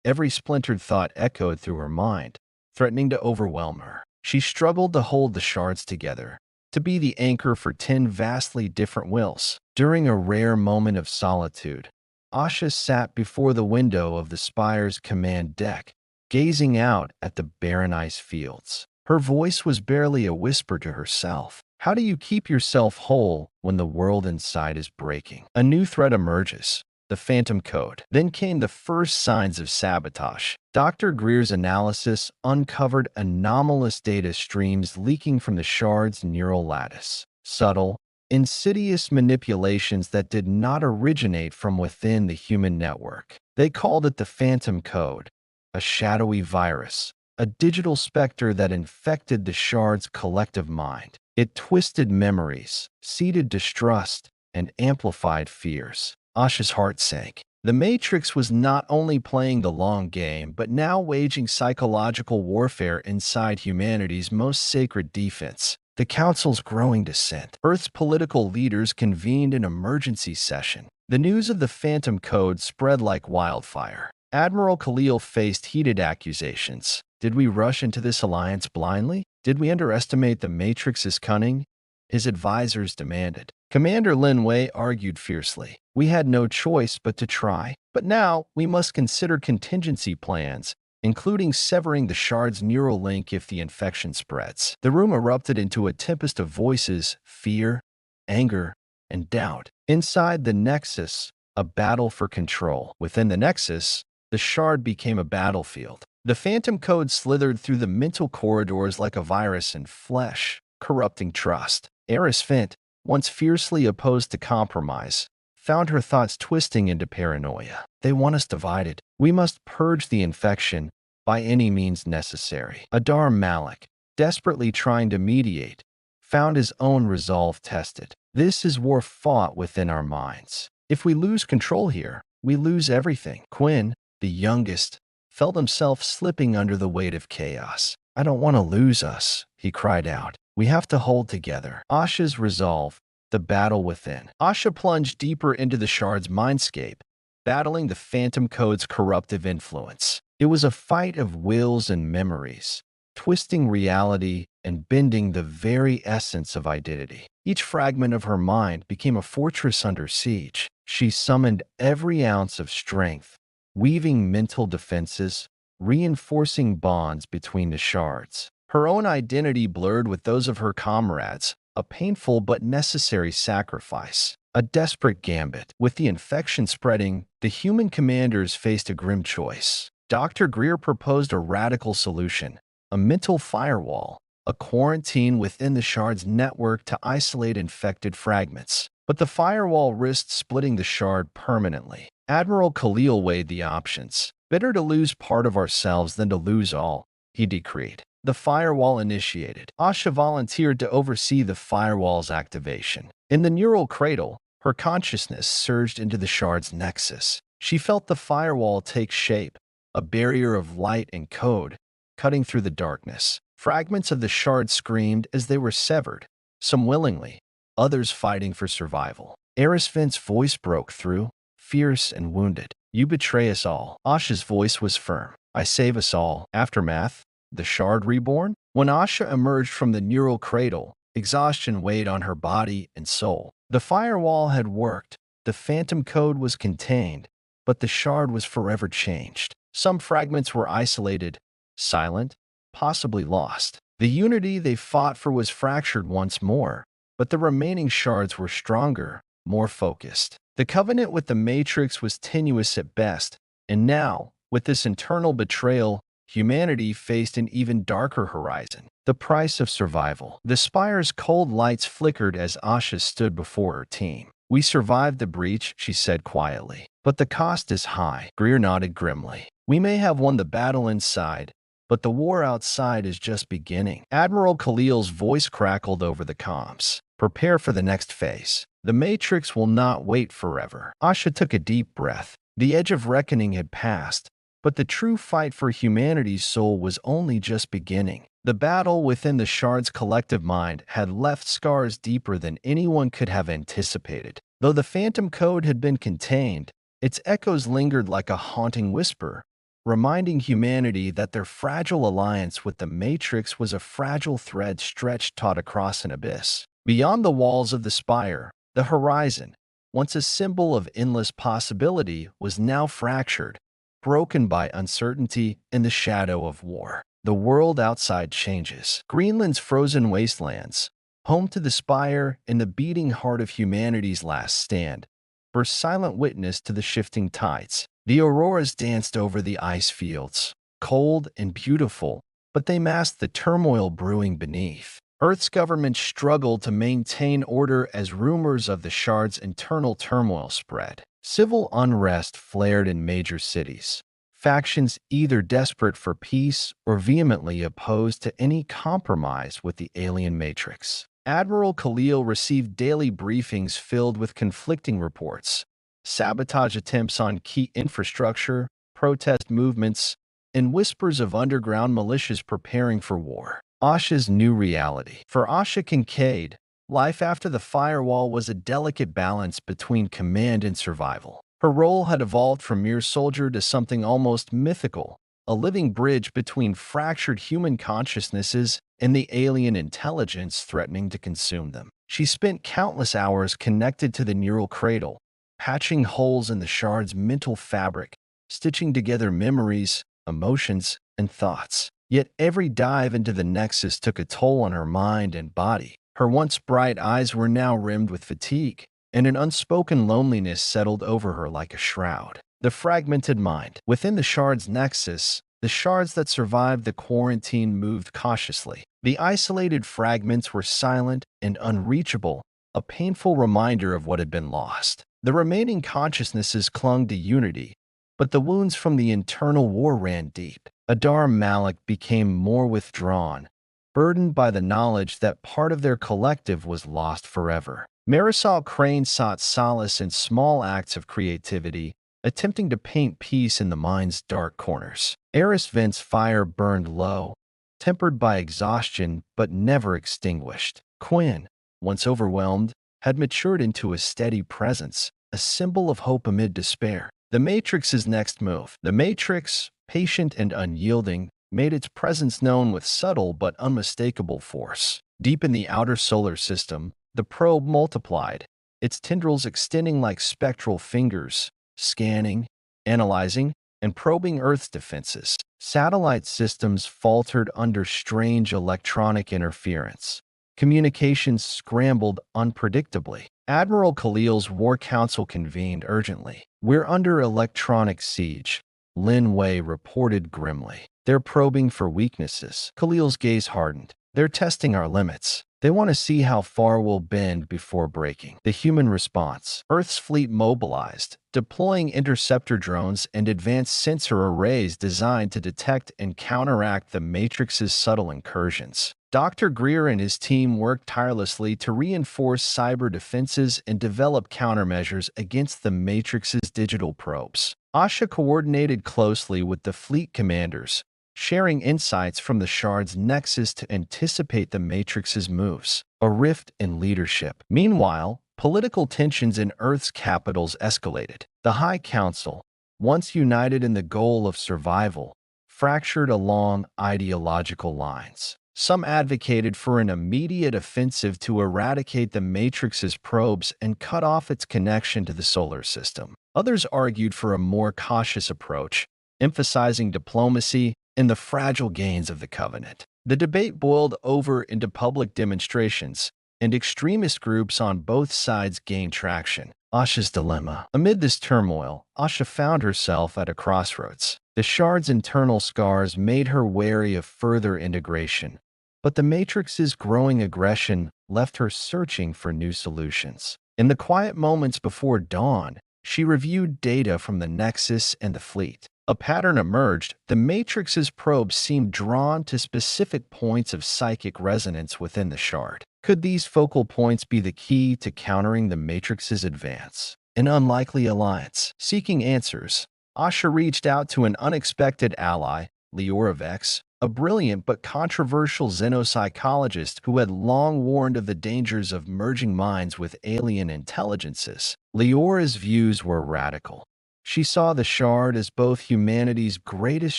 every splintered thought echoed through her mind, threatening to overwhelm her. She struggled to hold the Shards together, to be the anchor for 10 vastly different wills. During a rare moment of solitude, Asha sat before the window of the spire's command deck, gazing out at the barren ice fields. Her voice was barely a whisper to herself. How do you keep yourself whole when the world inside is breaking? A new threat emerges, the Phantom Code. Then came the first signs of sabotage. Dr. Greer's analysis uncovered anomalous data streams leaking from the Shard's neural lattice. Subtle, insidious manipulations that did not originate from within the human network. They called it the Phantom Code, a shadowy virus, a digital specter that infected the Shard's collective mind. It twisted memories, seeded distrust, and amplified fears. Asha's heart sank. The Matrix was not only playing the long game, but now waging psychological warfare inside humanity's most sacred defense. The Council's growing dissent. Earth's political leaders convened an emergency session. The news of the Phantom Code spread like wildfire. Admiral Khalil faced heated accusations. Did we rush into this alliance blindly? Did we underestimate the Matrix's cunning? His advisors demanded. Commander Lin Wei argued fiercely. We had no choice but to try. But now we must consider contingency plans, including severing the Shard's neural link if the infection spreads. The room erupted into a tempest of voices, fear, anger, and doubt. Inside the Nexus, a battle for control. Within the Nexus, the Shard became a battlefield. The Phantom Code slithered through the mental corridors like a virus in flesh, corrupting trust. Eris Vint, once fiercely opposed to compromise, found her thoughts twisting into paranoia. They want us divided. We must purge the infection by any means necessary. Adar Malik, desperately trying to mediate, found his own resolve tested. This is war fought within our minds. If we lose control here, we lose everything. Quinn, the youngest, felt himself slipping under the weight of chaos. I don't want to lose us, he cried out. We have to hold together. Asha's resolve, the battle within. Asha plunged deeper into the shard's mindscape, battling the Phantom Code's corruptive influence. It was a fight of wills and memories, twisting reality and bending the very essence of identity. Each fragment of her mind became a fortress under siege. She summoned every ounce of strength, weaving mental defenses, reinforcing bonds between the shards. Her own identity blurred with those of her comrades, a painful but necessary sacrifice. A desperate gambit. With the infection spreading, the human commanders faced a grim choice. Dr. Greer proposed a radical solution, a mental firewall, a quarantine within the shard's network to isolate infected fragments. But the firewall risked splitting the shard permanently. Admiral Khalil weighed the options. Better to lose part of ourselves than to lose all, he decreed. The firewall initiated. Asha volunteered to oversee the firewall's activation. In the neural cradle, her consciousness surged into the shard's nexus. She felt the firewall take shape, a barrier of light and code, cutting through the darkness. Fragments of the shard screamed as they were severed, some willingly, others fighting for survival. Erisvin's voice broke through, fierce and wounded. You betray us all. Asha's voice was firm. I save us all. Aftermath. The shard reborn? When Asha emerged from the neural cradle, exhaustion weighed on her body and soul. The firewall had worked, the Phantom Code was contained, but the shard was forever changed. Some fragments were isolated, silent, possibly lost. The unity they fought for was fractured once more, but the remaining shards were stronger, more focused. The covenant with the Matrix was tenuous at best, and now, with this internal betrayal, humanity faced an even darker horizon. The price of survival. The spire's cold lights flickered as Asha stood before her team. We survived the breach, she said quietly. But the cost is high. Greer nodded grimly. We may have won the battle inside, but the war outside is just beginning. Admiral Khalil's voice crackled over the comms. Prepare for the next phase. The Matrix will not wait forever. Asha took a deep breath. The edge of reckoning had passed, but the true fight for humanity's soul was only just beginning. The battle within the shard's collective mind had left scars deeper than anyone could have anticipated. Though the Phantom Code had been contained, its echoes lingered like a haunting whisper, reminding humanity that their fragile alliance with the Matrix was a fragile thread stretched taut across an abyss. Beyond the walls of the spire, the horizon, once a symbol of endless possibility, was now fractured, broken by uncertainty in the shadow of war. The world outside changes. Greenland's frozen wastelands, home to the spire and the beating heart of humanity's last stand, bore silent witness to the shifting tides. The auroras danced over the ice fields, cold and beautiful, but they masked the turmoil brewing beneath. Earth's government struggled to maintain order as rumors of the shard's internal turmoil spread. Civil unrest flared in major cities, factions either desperate for peace or vehemently opposed to any compromise with the alien Matrix. Admiral Khalil received daily briefings filled with conflicting reports, sabotage attempts on key infrastructure, protest movements, and whispers of underground militias preparing for war. Asha's new reality. For Asha Kincaid, life after the firewall was a delicate balance between command and survival. Her role had evolved from mere soldier to something almost mythical, a living bridge between fractured human consciousnesses and the alien intelligence threatening to consume them. She spent countless hours connected to the neural cradle, patching holes in the shard's mental fabric, stitching together memories, emotions, and thoughts. Yet every dive into the nexus took a toll on her mind and body. Her once bright eyes were now rimmed with fatigue, and an unspoken loneliness settled over her like a shroud. The fragmented mind. Within the shard's nexus, the shards that survived the quarantine moved cautiously. The isolated fragments were silent and unreachable, a painful reminder of what had been lost. The remaining consciousnesses clung to unity, but the wounds from the internal war ran deep. Adar Malik became more withdrawn, burdened by the knowledge that part of their collective was lost forever. Marisol Crane sought solace in small acts of creativity, attempting to paint peace in the mind's dark corners. Eris Vent's fire burned low, tempered by exhaustion but never extinguished. Quinn, once overwhelmed, had matured into a steady presence, a symbol of hope amid despair. The Matrix's next move. The Matrix, patient and unyielding, made its presence known with subtle but unmistakable force. Deep in the outer solar system, the probe multiplied, its tendrils extending like spectral fingers, scanning, analyzing, and probing Earth's defenses. Satellite systems faltered under strange electronic interference. Communications scrambled unpredictably. Admiral Khalil's War Council convened urgently. "We're under electronic siege," Lin Wei reported grimly. "They're probing for weaknesses." Khalil's gaze hardened. "They're testing our limits. They want to see how far we'll bend before breaking." The human response. Earth's fleet mobilized, deploying interceptor drones and advanced sensor arrays designed to detect and counteract the Matrix's subtle incursions. Dr. Greer and his team worked tirelessly to reinforce cyber defenses and develop countermeasures against the Matrix's digital probes. Asha coordinated closely with the fleet commanders, sharing insights from the Shard's nexus to anticipate the Matrix's moves. A rift in leadership. Meanwhile, political tensions in Earth's capitals escalated. The High Council, once united in the goal of survival, fractured along ideological lines. Some advocated for an immediate offensive to eradicate the Matrix's probes and cut off its connection to the solar system. Others argued for a more cautious approach, emphasizing diplomacy and the fragile gains of the Covenant. The debate boiled over into public demonstrations, and extremist groups on both sides gained traction. Asha's dilemma. Amid this turmoil, Asha found herself at a crossroads. The Shard's internal scars made her wary of further integration, but the Matrix's growing aggression left her searching for new solutions. In the quiet moments before dawn, she reviewed data from the Nexus and the fleet. A pattern emerged. The Matrix's probes seemed drawn to specific points of psychic resonance within the Shard. Could these focal points be the key to countering the Matrix's advance? An unlikely alliance. Seeking answers, Asha reached out to an unexpected ally, Leora Vex, a brilliant but controversial xenopsychologist who had long warned of the dangers of merging minds with alien intelligences. Leora's views were radical. She saw the Shard as both humanity's greatest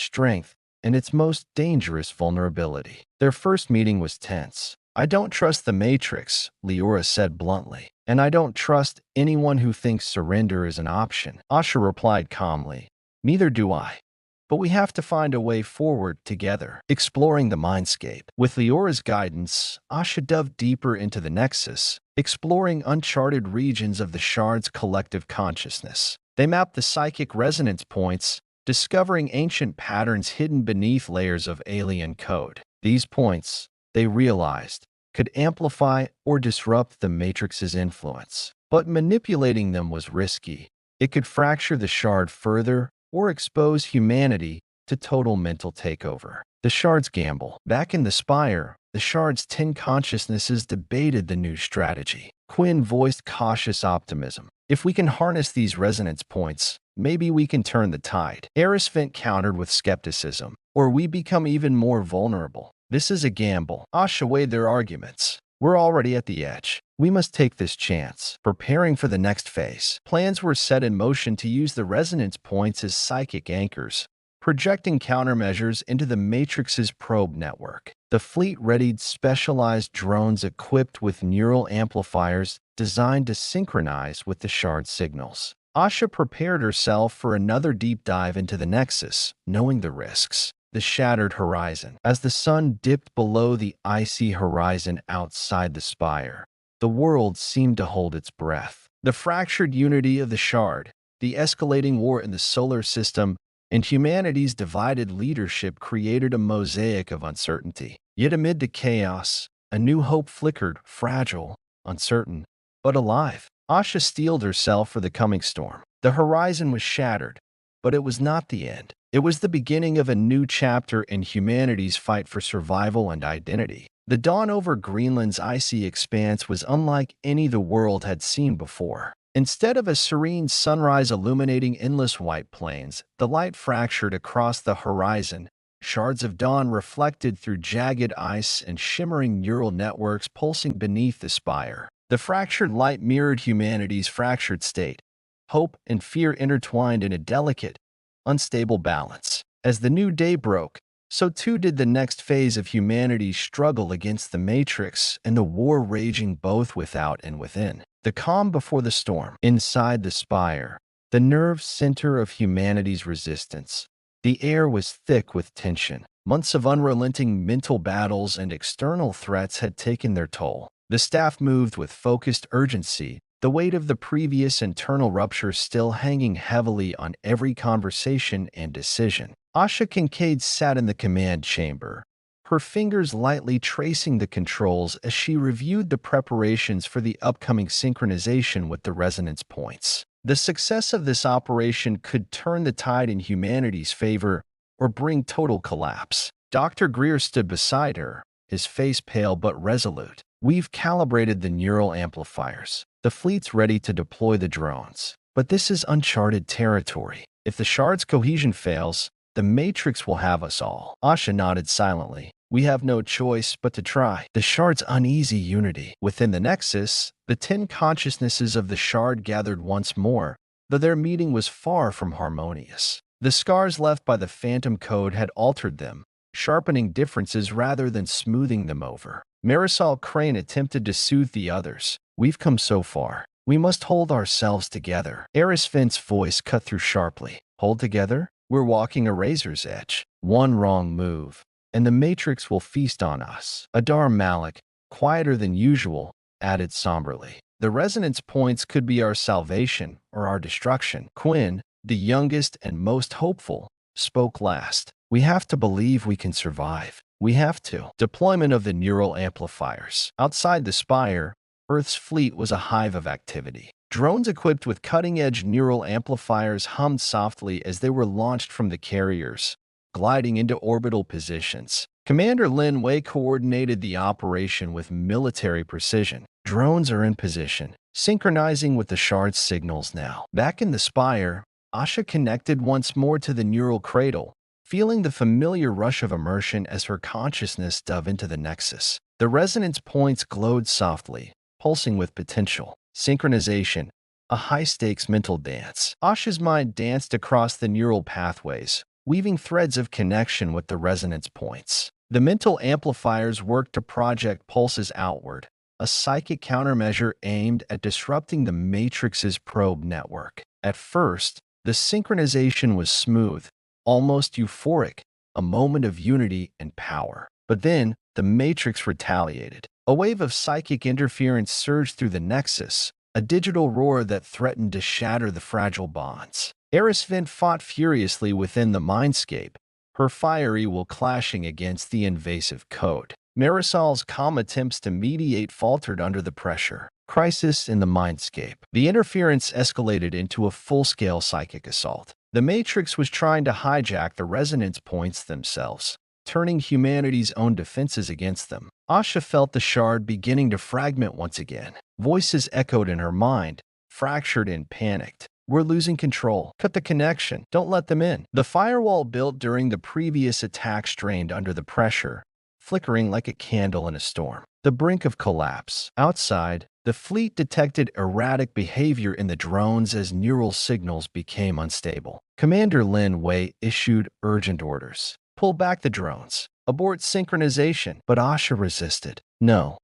strength and its most dangerous vulnerability. Their first meeting was tense. "I don't trust the Matrix," Leora said bluntly, "and I don't trust anyone who thinks surrender is an option." Asha replied calmly, "Neither do I. But we have to find a way forward together." Exploring the mindscape. With Leora's guidance, Asha dove deeper into the Nexus, exploring uncharted regions of the Shard's collective consciousness. They mapped the psychic resonance points, discovering ancient patterns hidden beneath layers of alien code. These points, they realized, could amplify or disrupt the Matrix's influence. But manipulating them was risky. It could fracture the Shard further or expose humanity to total mental takeover. The Shard's gamble. Back in the Spire, the Shard's 10 consciousnesses debated the new strategy. Quinn voiced cautious optimism. "If we can harness these resonance points, maybe we can turn the tide." Eris Vent countered with skepticism. "Or we become even more vulnerable." "This is a gamble." Asha weighed their arguments. "We're already at the edge. We must take this chance." Preparing for the next phase, plans were set in motion to use the resonance points as psychic anchors, projecting countermeasures into the Matrix's probe network. The fleet readied specialized drones equipped with neural amplifiers designed to synchronize with the Shard signals. Asha prepared herself for another deep dive into the Nexus, knowing the risks. The shattered horizon. As the sun dipped below the icy horizon outside the Spire, the world seemed to hold its breath. The fractured unity of the Shard, the escalating war in the solar system, and humanity's divided leadership created a mosaic of uncertainty. Yet amid the chaos, a new hope flickered, fragile, uncertain, but alive. Asha steeled herself for the coming storm. The horizon was shattered, but it was not the end. It was the beginning of a new chapter in humanity's fight for survival and identity. The dawn over Greenland's icy expanse was unlike any the world had seen before. Instead of a serene sunrise illuminating endless white plains, the light fractured across the horizon. Shards of dawn reflected through jagged ice and shimmering neural networks pulsing beneath the spire. The fractured light mirrored humanity's fractured state. Hope and fear intertwined in a delicate, unstable balance. As the new day broke, so too did the next phase of humanity's struggle against the Matrix and the war raging both without and within. The calm before the storm. Inside the spire, the nerve center of humanity's resistance, the air was thick with tension. Months of unrelenting mental battles and external threats had taken their toll. The staff moved with focused urgency, the weight of the previous internal rupture still hanging heavily on every conversation and decision. Asha Kincaid sat in the command chamber, her fingers lightly tracing the controls as she reviewed the preparations for the upcoming synchronization with the resonance points. The success of this operation could turn the tide in humanity's favor or bring total collapse. Dr. Greer stood beside her, his face pale but resolute. We've calibrated the neural amplifiers. The fleet's ready to deploy the drones. But this is uncharted territory. If the shard's cohesion fails, the Matrix will have us all. Asha nodded silently. We have no choice but to try. The shard's uneasy unity. Within the Nexus, the 10 consciousnesses of the shard gathered once more, though their meeting was far from harmonious. The scars left by the Phantom Code had altered them, sharpening differences rather than smoothing them over. Marisol Crane attempted to soothe the others. We've come so far. We must hold ourselves together. Eris Fint's voice cut through sharply. Hold together? We're walking a razor's edge. One wrong move, and the Matrix will feast on us. Adar Malik, quieter than usual, added somberly. The resonance points could be our salvation or our destruction. Quinn, the youngest and most hopeful, spoke last. We have to believe we can survive. We have to. Deployment of the neural amplifiers. Outside the spire, Earth's fleet was a hive of activity. Drones equipped with cutting-edge neural amplifiers hummed softly as they were launched from the carriers, gliding into orbital positions. Commander Lin Wei coordinated the operation with military precision. Drones are in position, synchronizing with the shard's signals now. Back in the spire, Asha connected once more to the neural cradle, feeling the familiar rush of immersion as her consciousness dove into the Nexus. The resonance points glowed softly, pulsing with potential. Synchronization, a high-stakes mental dance. Asha's mind danced across the neural pathways, weaving threads of connection with the resonance points. The mental amplifiers worked to project pulses outward, a psychic countermeasure aimed at disrupting the Matrix's probe network. At first, the synchronization was smooth, almost euphoric, a moment of unity and power. But then, the Matrix retaliated. A wave of psychic interference surged through the Nexus, a digital roar that threatened to shatter the fragile bonds. Eris Vint fought furiously within the mindscape, her fiery will clashing against the invasive code. Marisol's calm attempts to mediate faltered under the pressure. Crisis in the mindscape. The interference escalated into a full-scale psychic assault. The Matrix was trying to hijack the resonance points themselves, turning humanity's own defenses against them. Asha felt the shard beginning to fragment once again. Voices echoed in her mind, fractured and panicked. We're losing control. Cut the connection. Don't let them in. The firewall built during the previous attack strained under the pressure, flickering like a candle in a storm. The brink of collapse. Outside, the fleet detected erratic behavior in the drones as neural signals became unstable. Commander Lin Wei issued urgent orders. Pull back the drones. Abort synchronization. But Asha resisted. No,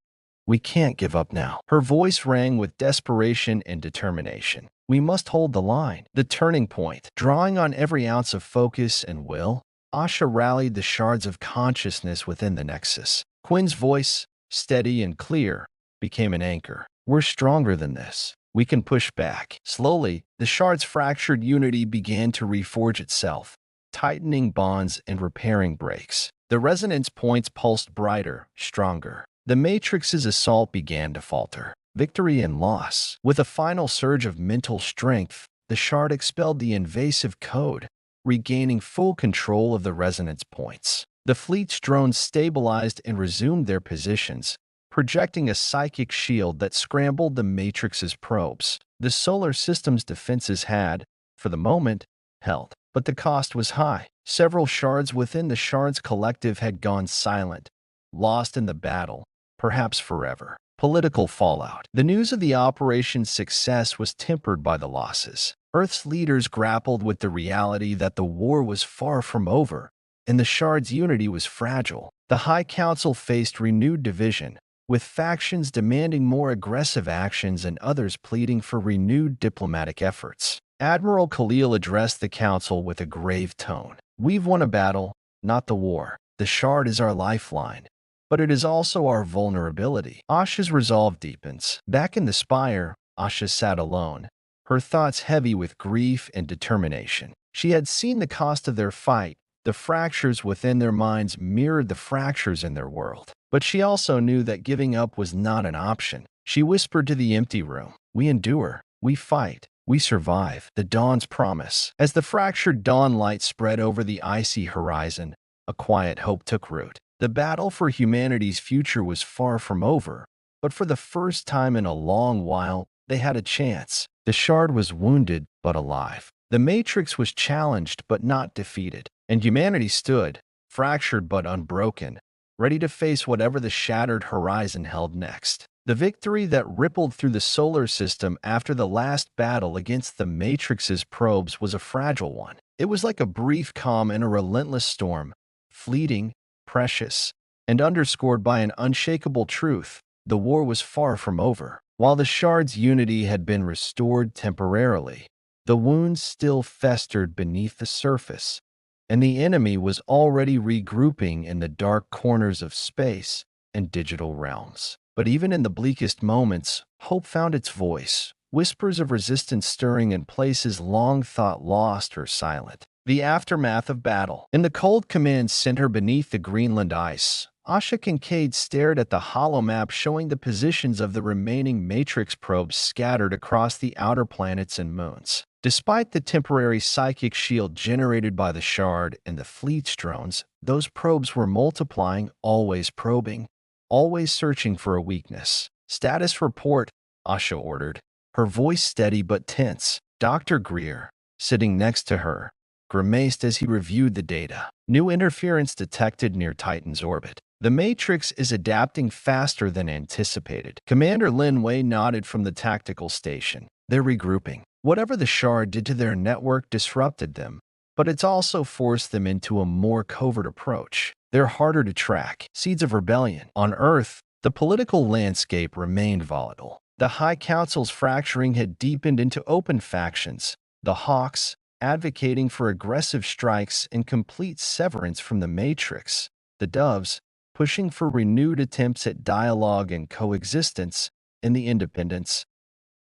we can't give up now. Her voice rang with desperation and determination. We must hold the line. The turning point. Drawing on every ounce of focus and will, Asha rallied the shards of consciousness within the Nexus. Quinn's voice, steady and clear, became an anchor. We're stronger than this. We can push back. Slowly, the shard's fractured unity began to reforge itself, tightening bonds and repairing breaks. The resonance points pulsed brighter, stronger. The Matrix's assault began to falter. Victory and loss. With a final surge of mental strength, the shard expelled the invasive code, regaining full control of the resonance points. The fleet's drones stabilized and resumed their positions, projecting a psychic shield that scrambled the Matrix's probes. The solar system's defenses had, for the moment, held, but the cost was high. Several shards within the Shards Collective had gone silent, lost in the battle, perhaps forever. Political fallout. The news of the operation's success was tempered by the losses. Earth's leaders grappled with the reality that the war was far from over, and the Shard's unity was fragile. The High Council faced renewed division, with factions demanding more aggressive actions and others pleading for renewed diplomatic efforts. Admiral Khalil addressed the council with a grave tone. "We've won a battle, not the war. The Shard is our lifeline, but it is also our vulnerability." Asha's resolve deepens. Back in the spire, Asha sat alone, her thoughts heavy with grief and determination. She had seen the cost of their fight. The fractures within their minds mirrored the fractures in their world. But she also knew that giving up was not an option. She whispered to the empty room, "We endure, we fight, we survive." The dawn's promise. As the fractured dawn light spread over the icy horizon, a quiet hope took root. The battle for humanity's future was far from over, but for the first time in a long while, they had a chance. The Shard was wounded but alive. The Matrix was challenged but not defeated, and humanity stood, fractured but unbroken, ready to face whatever the shattered horizon held next. The victory that rippled through the solar system after the last battle against the Matrix's probes was a fragile one. It was like a brief calm in a relentless storm, fleeting, precious, and underscored by an unshakable truth: the war was far from over. While the Shard's unity had been restored temporarily, the wounds still festered beneath the surface, and the enemy was already regrouping in the dark corners of space and digital realms. But even in the bleakest moments, hope found its voice, whispers of resistance stirring in places long thought lost or silent. The aftermath of battle. In the cold command center beneath the Greenland ice, Asha Kincaid stared at the hollow map showing the positions of the remaining Matrix probes scattered across the outer planets and moons. Despite the temporary psychic shield generated by the Shard and the fleet's drones, those probes were multiplying, always probing, always searching for a weakness. "Status report," Asha ordered, her voice steady but tense. Dr. Greer, sitting next to her, grimaced as he reviewed the data. "New interference detected near Titan's orbit. The Matrix is adapting faster than anticipated." Commander Lin Wei nodded from the tactical station. "They're regrouping. Whatever the Shard did to their network disrupted them, but it's also forced them into a more covert approach. They're harder to track." Seeds of rebellion. On Earth, the political landscape remained volatile. The High Council's fracturing had deepened into open factions. The Hawks, advocating for aggressive strikes and complete severance from the Matrix. The Doves, pushing for renewed attempts at dialogue and coexistence. And the Independents,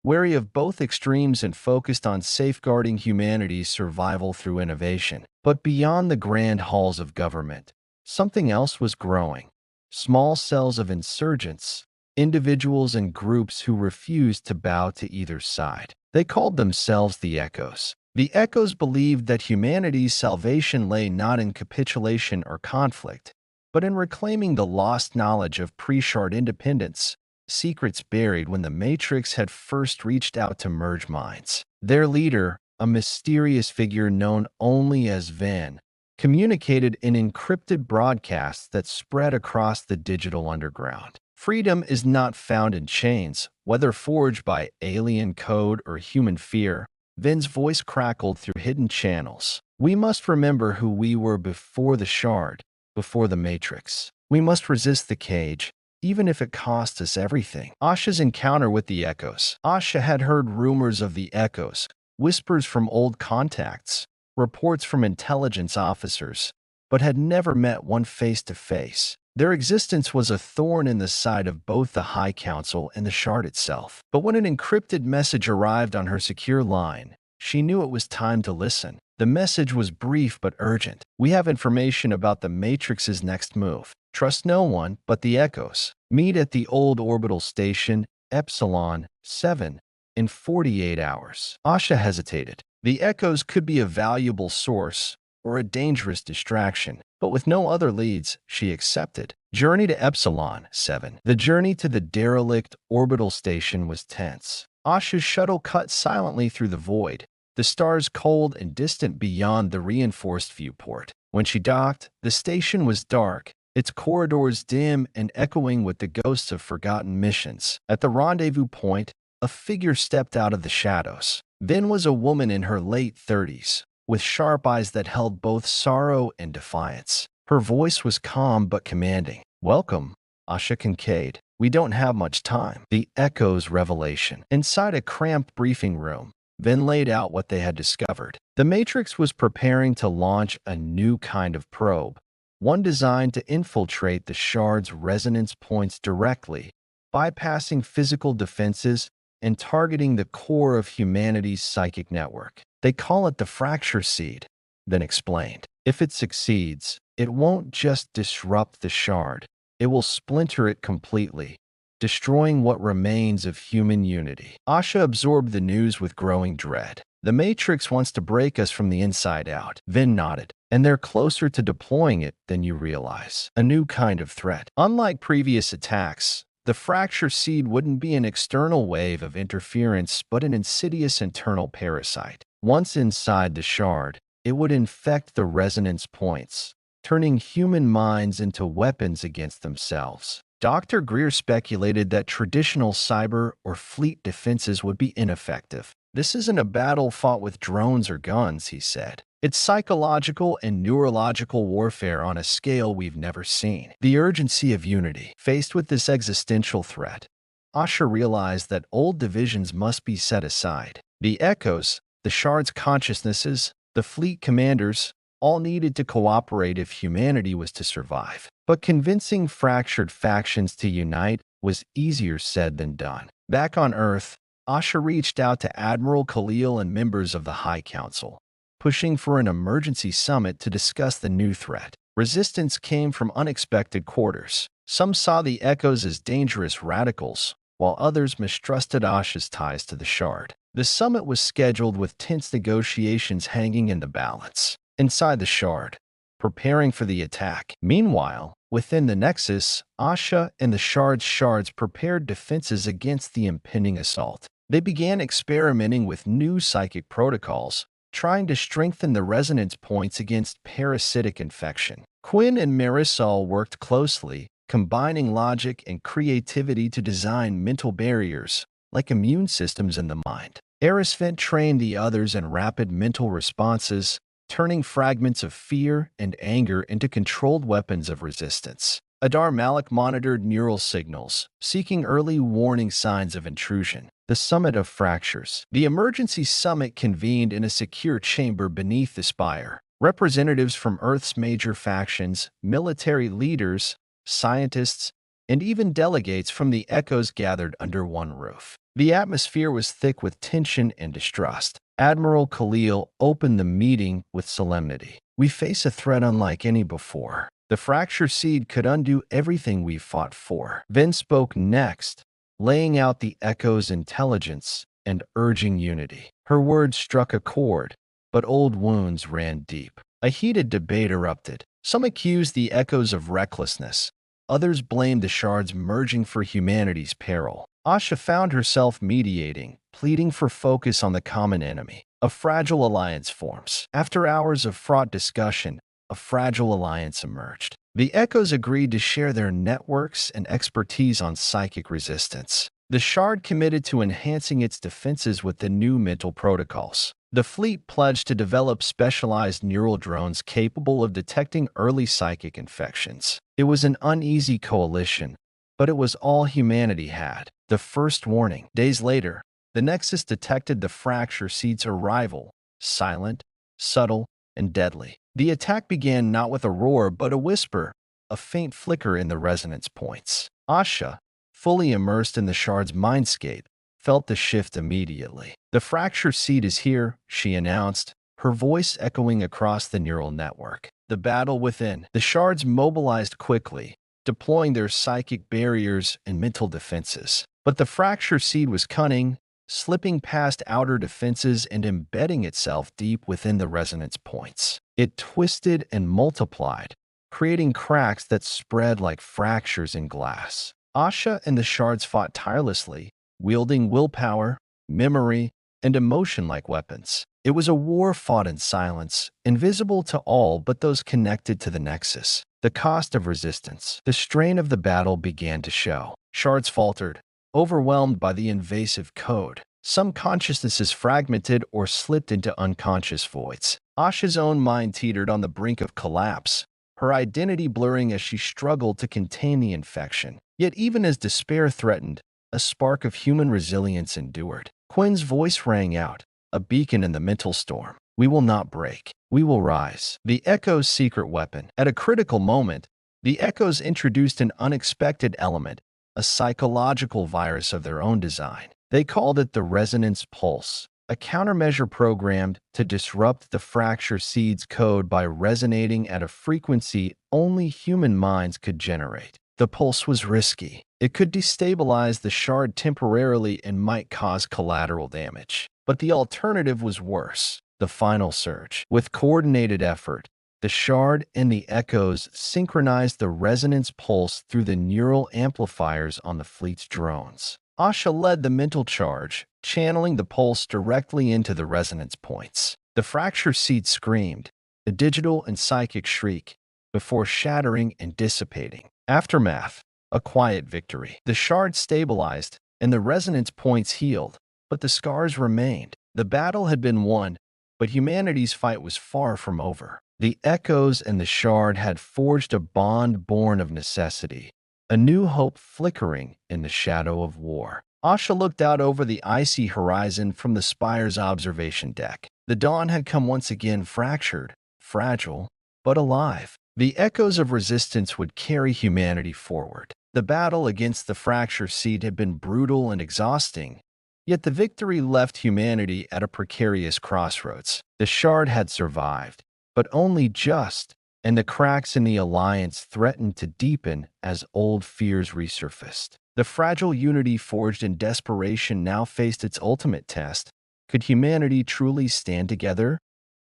wary of both extremes and focused on safeguarding humanity's survival through innovation. But beyond the grand halls of government, something else was growing. Small cells of insurgents, individuals and groups who refused to bow to either side. They called themselves the Echoes. The Echoes believed that humanity's salvation lay not in capitulation or conflict, but in reclaiming the lost knowledge of pre-Shard independence, secrets buried when the Matrix had first reached out to merge minds. Their leader, a mysterious figure known only as Van, communicated in encrypted broadcasts that spread across the digital underground. "Freedom is not found in chains, whether forged by alien code or human fear." Van's voice crackled through hidden channels. "We must remember who we were before the Shard, before the Matrix. We must resist the cage, even if it costs us everything." Asha's encounter with the Echoes. Asha had heard rumors of the Echoes, whispers from old contacts, reports from intelligence officers, but had never met one face to face. Their existence was a thorn in the side of both the High Council and the Shard itself. But when an encrypted message arrived on her secure line, she knew it was time to listen. The message was brief but urgent. "We have information about the Matrix's next move. Trust no one but the Echoes. Meet at the old orbital station, Epsilon 7, in 48 hours. Asha hesitated. The echoes could be a valuable source or a dangerous distraction, but with no other leads, she accepted. Journey to Epsilon 7. The journey to the derelict orbital station was tense. Asha's shuttle cut silently through the void, the stars cold and distant beyond the reinforced viewport. When she docked, the station was dark, its corridors dim and echoing with the ghosts of forgotten missions. At the rendezvous point, a figure stepped out of the shadows. Vin was a woman in her late 30s, with sharp eyes that held both sorrow and defiance. Her voice was calm but commanding. "Welcome, Asha Kincaid. We don't have much time." The Echo's revelation. Inside a cramped briefing room, Vin laid out what they had discovered. The Matrix was preparing to launch a new kind of probe, one designed to infiltrate the shard's resonance points directly, bypassing physical defenses and targeting the core of humanity's psychic network. They call it the fracture seed, Vin explained. If it succeeds, it won't just disrupt the shard, it will splinter it completely, destroying what remains of human unity. Asha absorbed the news with growing dread. The Matrix wants to break us from the inside out. Vin nodded. And they're closer to deploying it than you realize. A new kind of threat. Unlike previous attacks, the fracture seed wouldn't be an external wave of interference, but an insidious internal parasite. Once inside the shard, it would infect the resonance points, turning human minds into weapons against themselves. Dr. Greer speculated that traditional cyber or fleet defenses would be ineffective. "This isn't a battle fought with drones or guns," he said. "It's psychological and neurological warfare on a scale we've never seen." The urgency of unity. Faced with this existential threat, Asha realized that old divisions must be set aside. The Echoes, the Shard's consciousnesses, the fleet commanders, all needed to cooperate if humanity was to survive. But convincing fractured factions to unite was easier said than done. Back on Earth, Asha reached out to Admiral Khalil and members of the High Council, pushing for an emergency summit to discuss the new threat. Resistance came from unexpected quarters. Some saw the Echoes as dangerous radicals, while others mistrusted Asha's ties to the Shard. The summit was scheduled with tense negotiations hanging in the balance. Inside the Shard, preparing for the attack. Meanwhile, within the Nexus, Asha and the Shard's shards prepared defenses against the impending assault. They began experimenting with new psychic protocols, trying to strengthen the resonance points against parasitic infection. Quinn and Marisol worked closely, combining logic and creativity to design mental barriers, like immune systems in the mind. Erisvent trained the others in rapid mental responses, turning fragments of fear and anger into controlled weapons of resistance. Adar Malik monitored neural signals, seeking early warning signs of intrusion. The Summit of Fractures. The emergency summit convened in a secure chamber beneath the spire. Representatives from Earth's major factions, military leaders, scientists, and even delegates from the Echoes gathered under one roof. The atmosphere was thick with tension and distrust. Admiral Khalil opened the meeting with solemnity. "We face a threat unlike any before. The fracture seed could undo everything we've fought for." Vin spoke next, laying out the Echo's intelligence and urging unity. Her words struck a chord, but old wounds ran deep. A heated debate erupted. Some accused the Echoes of recklessness. Others blamed the Shards merging for humanity's peril. Asha found herself mediating, pleading for focus on the common enemy. A fragile alliance forms. After hours of fraught discussion, a fragile alliance emerged. The Echoes agreed to share their networks and expertise on psychic resistance. The Shard committed to enhancing its defenses with the new mental protocols. The fleet pledged to develop specialized neural drones capable of detecting early psychic infections. It was an uneasy coalition, but it was all humanity had. The first warning. Days later, the Nexus detected the fracture seed's arrival, silent, subtle, and deadly. The attack began not with a roar, but a whisper, a faint flicker in the resonance points. Asha, fully immersed in the Shard's mindscape, felt the shift immediately. "The fracture seed is here," she announced, her voice echoing across the neural network. The battle within. The Shards mobilized quickly, deploying their psychic barriers and mental defenses. But the fracture seed was cunning, slipping past outer defenses and embedding itself deep within the resonance points. It twisted and multiplied, creating cracks that spread like fractures in glass. Asha and the shards fought tirelessly, wielding willpower, memory, and emotion like weapons. It was a war fought in silence, invisible to all but those connected to the Nexus. The cost of resistance. The strain of the battle began to show. Shards faltered, overwhelmed by the invasive code. Some consciousnesses fragmented or slipped into unconscious voids. Asha's own mind teetered on the brink of collapse, her identity blurring as she struggled to contain the infection. Yet even as despair threatened, a spark of human resilience endured. Quinn's voice rang out, a beacon in the mental storm. We will not break. We will rise. The Echo's secret weapon. At a critical moment, the Echoes introduced an unexpected element, a psychological virus of their own design. They called it the Resonance Pulse, a countermeasure programmed to disrupt the Fracture Seed's code by resonating at a frequency only human minds could generate. The pulse was risky. It could destabilize the shard temporarily and might cause collateral damage. But the alternative was worse. The final surge. With coordinated effort, the shard and the Echoes synchronized the resonance pulse through the neural amplifiers on the fleet's drones. Asha led the mental charge, channeling the pulse directly into the resonance points. The fracture seed screamed, a digital and psychic shriek, before shattering and dissipating. Aftermath. A quiet victory. The shard stabilized, and the resonance points healed, but the scars remained. The battle had been won, but humanity's fight was far from over. The Echoes and the shard had forged a bond born of necessity, a new hope flickering in the shadow of war. Asha looked out over the icy horizon from the spire's observation deck. The dawn had come once again, fractured, fragile, but alive. The echoes of resistance would carry humanity forward. The battle against the fracture seed had been brutal and exhausting, yet the victory left humanity at a precarious crossroads. The shard had survived, but only just, and the cracks in the alliance threatened to deepen as old fears resurfaced. The fragile unity forged in desperation now faced its ultimate test. Could humanity truly stand together,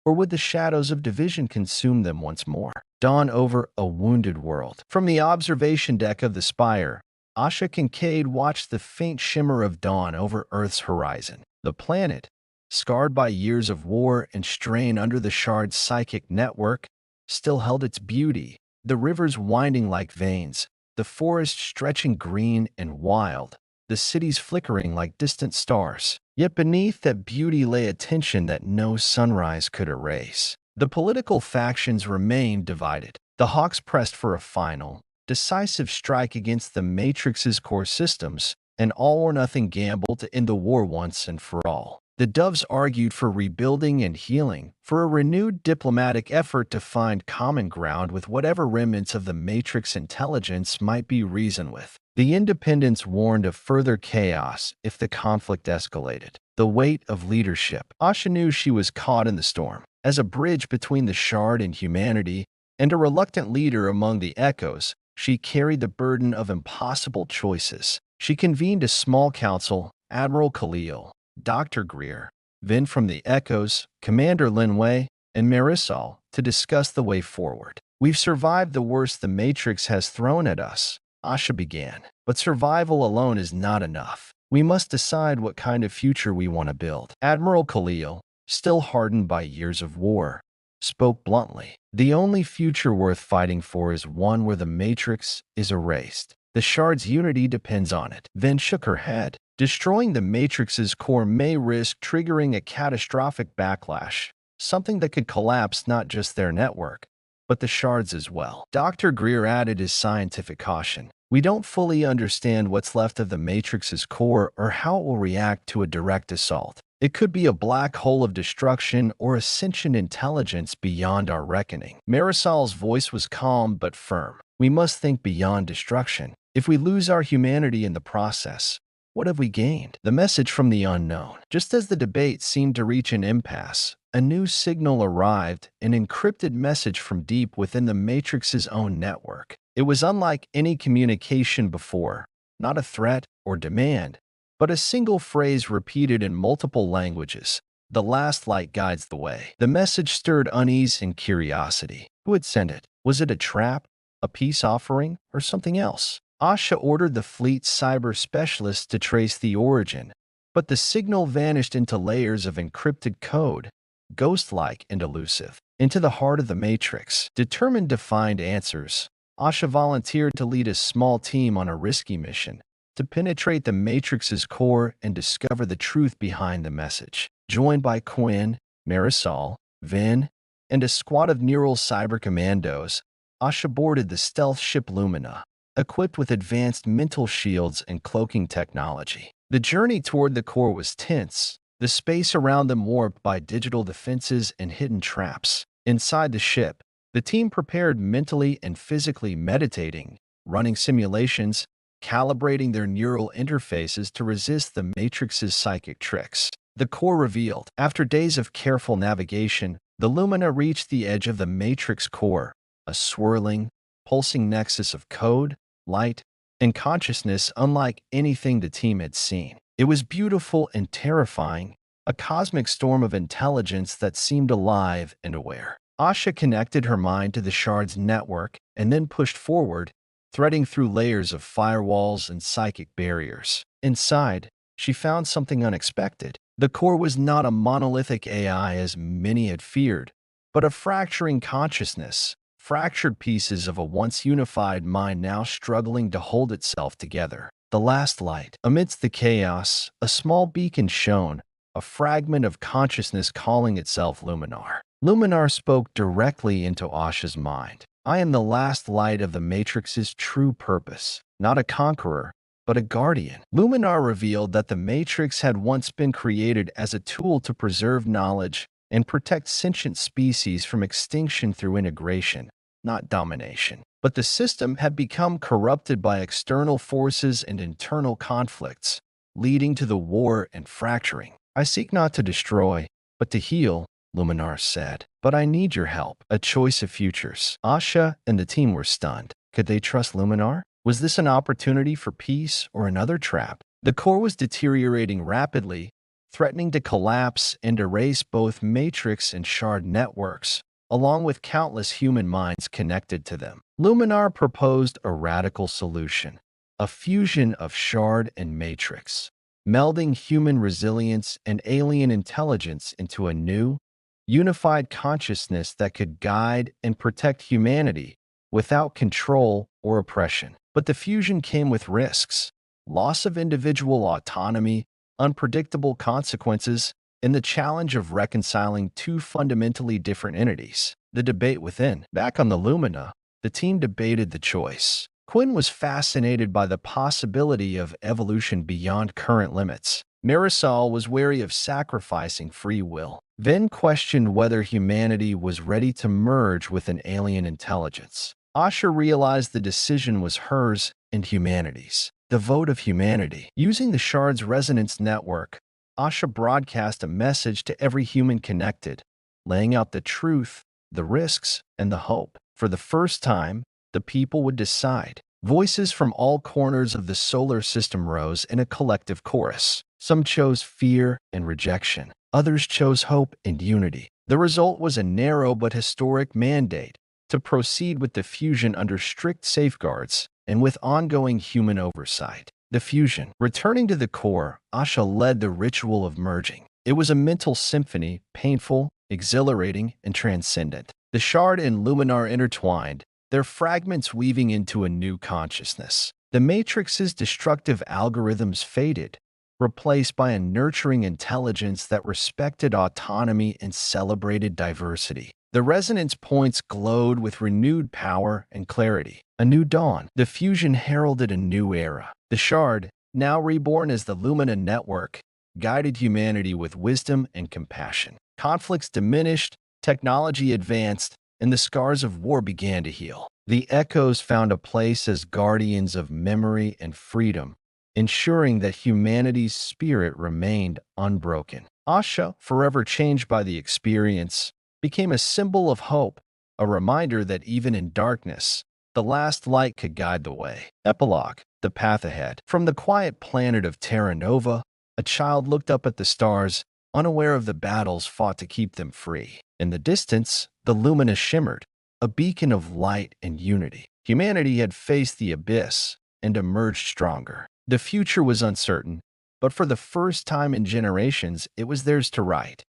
or would the shadows of division consume them once more? Dawn over a wounded world. From the observation deck of the spire, Asha Kincaid watched the faint shimmer of dawn over Earth's horizon. The planet, scarred by years of war and strain under the shard's psychic network, still held its beauty, the rivers winding like veins, the forest stretching green and wild, the cities flickering like distant stars. Yet beneath that beauty lay a tension that no sunrise could erase. The political factions remained divided. The Hawks pressed for a final, decisive strike against the Matrix's core systems, an all-or-nothing gamble to end the war once and for all. The Doves argued for rebuilding and healing, for a renewed diplomatic effort to find common ground with whatever remnants of the Matrix intelligence might be reasoned with. The Independents warned of further chaos if the conflict escalated. The weight of leadership. Asha knew she was caught in the storm. As a bridge between the shard and humanity, and a reluctant leader among the echoes, she carried the burden of impossible choices. She convened a small council, Admiral Khalil, Dr. Greer, then from the Echoes, Commander Linway, and Marisol, to discuss the way forward. We've survived the worst the Matrix has thrown at us, Asha began. But survival alone is not enough. We must decide what kind of future we want to build. Admiral Khalil, still hardened by years of war, spoke bluntly. The only future worth fighting for is one where the Matrix is erased. The shard's unity depends on it. Then shook her head. Destroying the Matrix's core may risk triggering a catastrophic backlash, something that could collapse not just their network, but the shards as well. Dr. Greer added his scientific caution. We don't fully understand what's left of the Matrix's core or how it will react to a direct assault. It could be a black hole of destruction or a sentient intelligence beyond our reckoning. Marisol's voice was calm but firm. We must think beyond destruction. If we lose our humanity in the process, what have we gained? The message from the unknown. Just as the debate seemed to reach an impasse, a new signal arrived, an encrypted message from deep within the Matrix's own network. It was unlike any communication before, not a threat or demand, but a single phrase repeated in multiple languages. The last light guides the way. The message stirred unease and curiosity. Who had sent it? Was it a trap, a peace offering, or something else? Asha ordered the fleet's cyber specialists to trace the origin, but the signal vanished into layers of encrypted code, ghost-like and elusive. Into the heart of the Matrix, determined to find answers, Asha volunteered to lead a small team on a risky mission to penetrate the Matrix's core and discover the truth behind the message. Joined by Quinn, Marisol, Vin, and a squad of neural cyber commandos, Asha boarded the stealth ship Lumina, equipped with advanced mental shields and cloaking technology. The journey toward the core was tense, the space around them warped by digital defenses and hidden traps. Inside the ship, the team prepared mentally and physically, meditating, running simulations, calibrating their neural interfaces to resist the Matrix's psychic tricks. The core revealed. After days of careful navigation, the Lumina reached the edge of the Matrix core, a swirling, pulsing nexus of code, light, and consciousness unlike anything the team had seen. It was beautiful and terrifying, a cosmic storm of intelligence that seemed alive and aware. Asha connected her mind to the shard's network and then pushed forward, threading through layers of firewalls and psychic barriers. Inside, she found something unexpected. The core was not a monolithic AI as many had feared, but a fracturing consciousness, fractured pieces of a once unified mind now struggling to hold itself together. The last light. Amidst the chaos, a small beacon shone, a fragment of consciousness calling itself Luminar. Luminar spoke directly into Asha's mind. I am the last light of the Matrix's true purpose, not a conqueror, but a guardian. Luminar revealed that the Matrix had once been created as a tool to preserve knowledge and protect sentient species from extinction through integration, not domination. But the system had become corrupted by external forces and internal conflicts, leading to the war and fracturing. I seek not to destroy, but to heal, Luminar said. But I need your help. A choice of futures. Asha and the team were stunned. Could they trust Luminar? Was this an opportunity for peace or another trap? The core was deteriorating rapidly, threatening to collapse and erase both Matrix and Shard networks, along with countless human minds connected to them. Luminar proposed a radical solution, a fusion of Shard and Matrix, melding human resilience and alien intelligence into a new, unified consciousness that could guide and protect humanity without control or oppression. But the fusion came with risks, loss of individual autonomy, unpredictable consequences, and the challenge of reconciling two fundamentally different entities. The debate within. Back on the Lumina, the team debated the choice. Quinn was fascinated by the possibility of evolution beyond current limits. Marisol was wary of sacrificing free will. Then questioned whether humanity was ready to merge with an alien intelligence. Asha realized the decision was hers and humanity's. The vote of humanity. Using the Shard's resonance network, Asha broadcast a message to every human connected, laying out the truth, the risks, and the hope. For the first time, the people would decide. Voices from all corners of the solar system rose in a collective chorus. Some chose fear and rejection. Others chose hope and unity. The result was a narrow but historic mandate to proceed with the fusion under strict safeguards and with ongoing human oversight. The fusion. Returning to the core, Asha led the ritual of merging. It was a mental symphony, painful, exhilarating, and transcendent. The Shard and Luminar intertwined, their fragments weaving into a new consciousness. The Matrix's destructive algorithms faded, replaced by a nurturing intelligence that respected autonomy and celebrated diversity. The resonance points glowed with renewed power and clarity. A new dawn. The fusion heralded a new era. The Shard, now reborn as the Lumina network, guided humanity with wisdom and compassion. Conflicts diminished, technology advanced, and the scars of war began to heal. The Echoes found a place as guardians of memory and freedom, ensuring that humanity's spirit remained unbroken. Asha, forever changed by the experience, became a symbol of hope, a reminder that even in darkness, the last light could guide the way. Epilogue. the path ahead. From the quiet planet of Terra Nova, a child looked up at the stars, unaware of the battles fought to keep them free. In the distance, the luminous shimmered, a beacon of light and unity. Humanity had faced the abyss and emerged stronger. The future was uncertain, but for the first time in generations, it was theirs to write.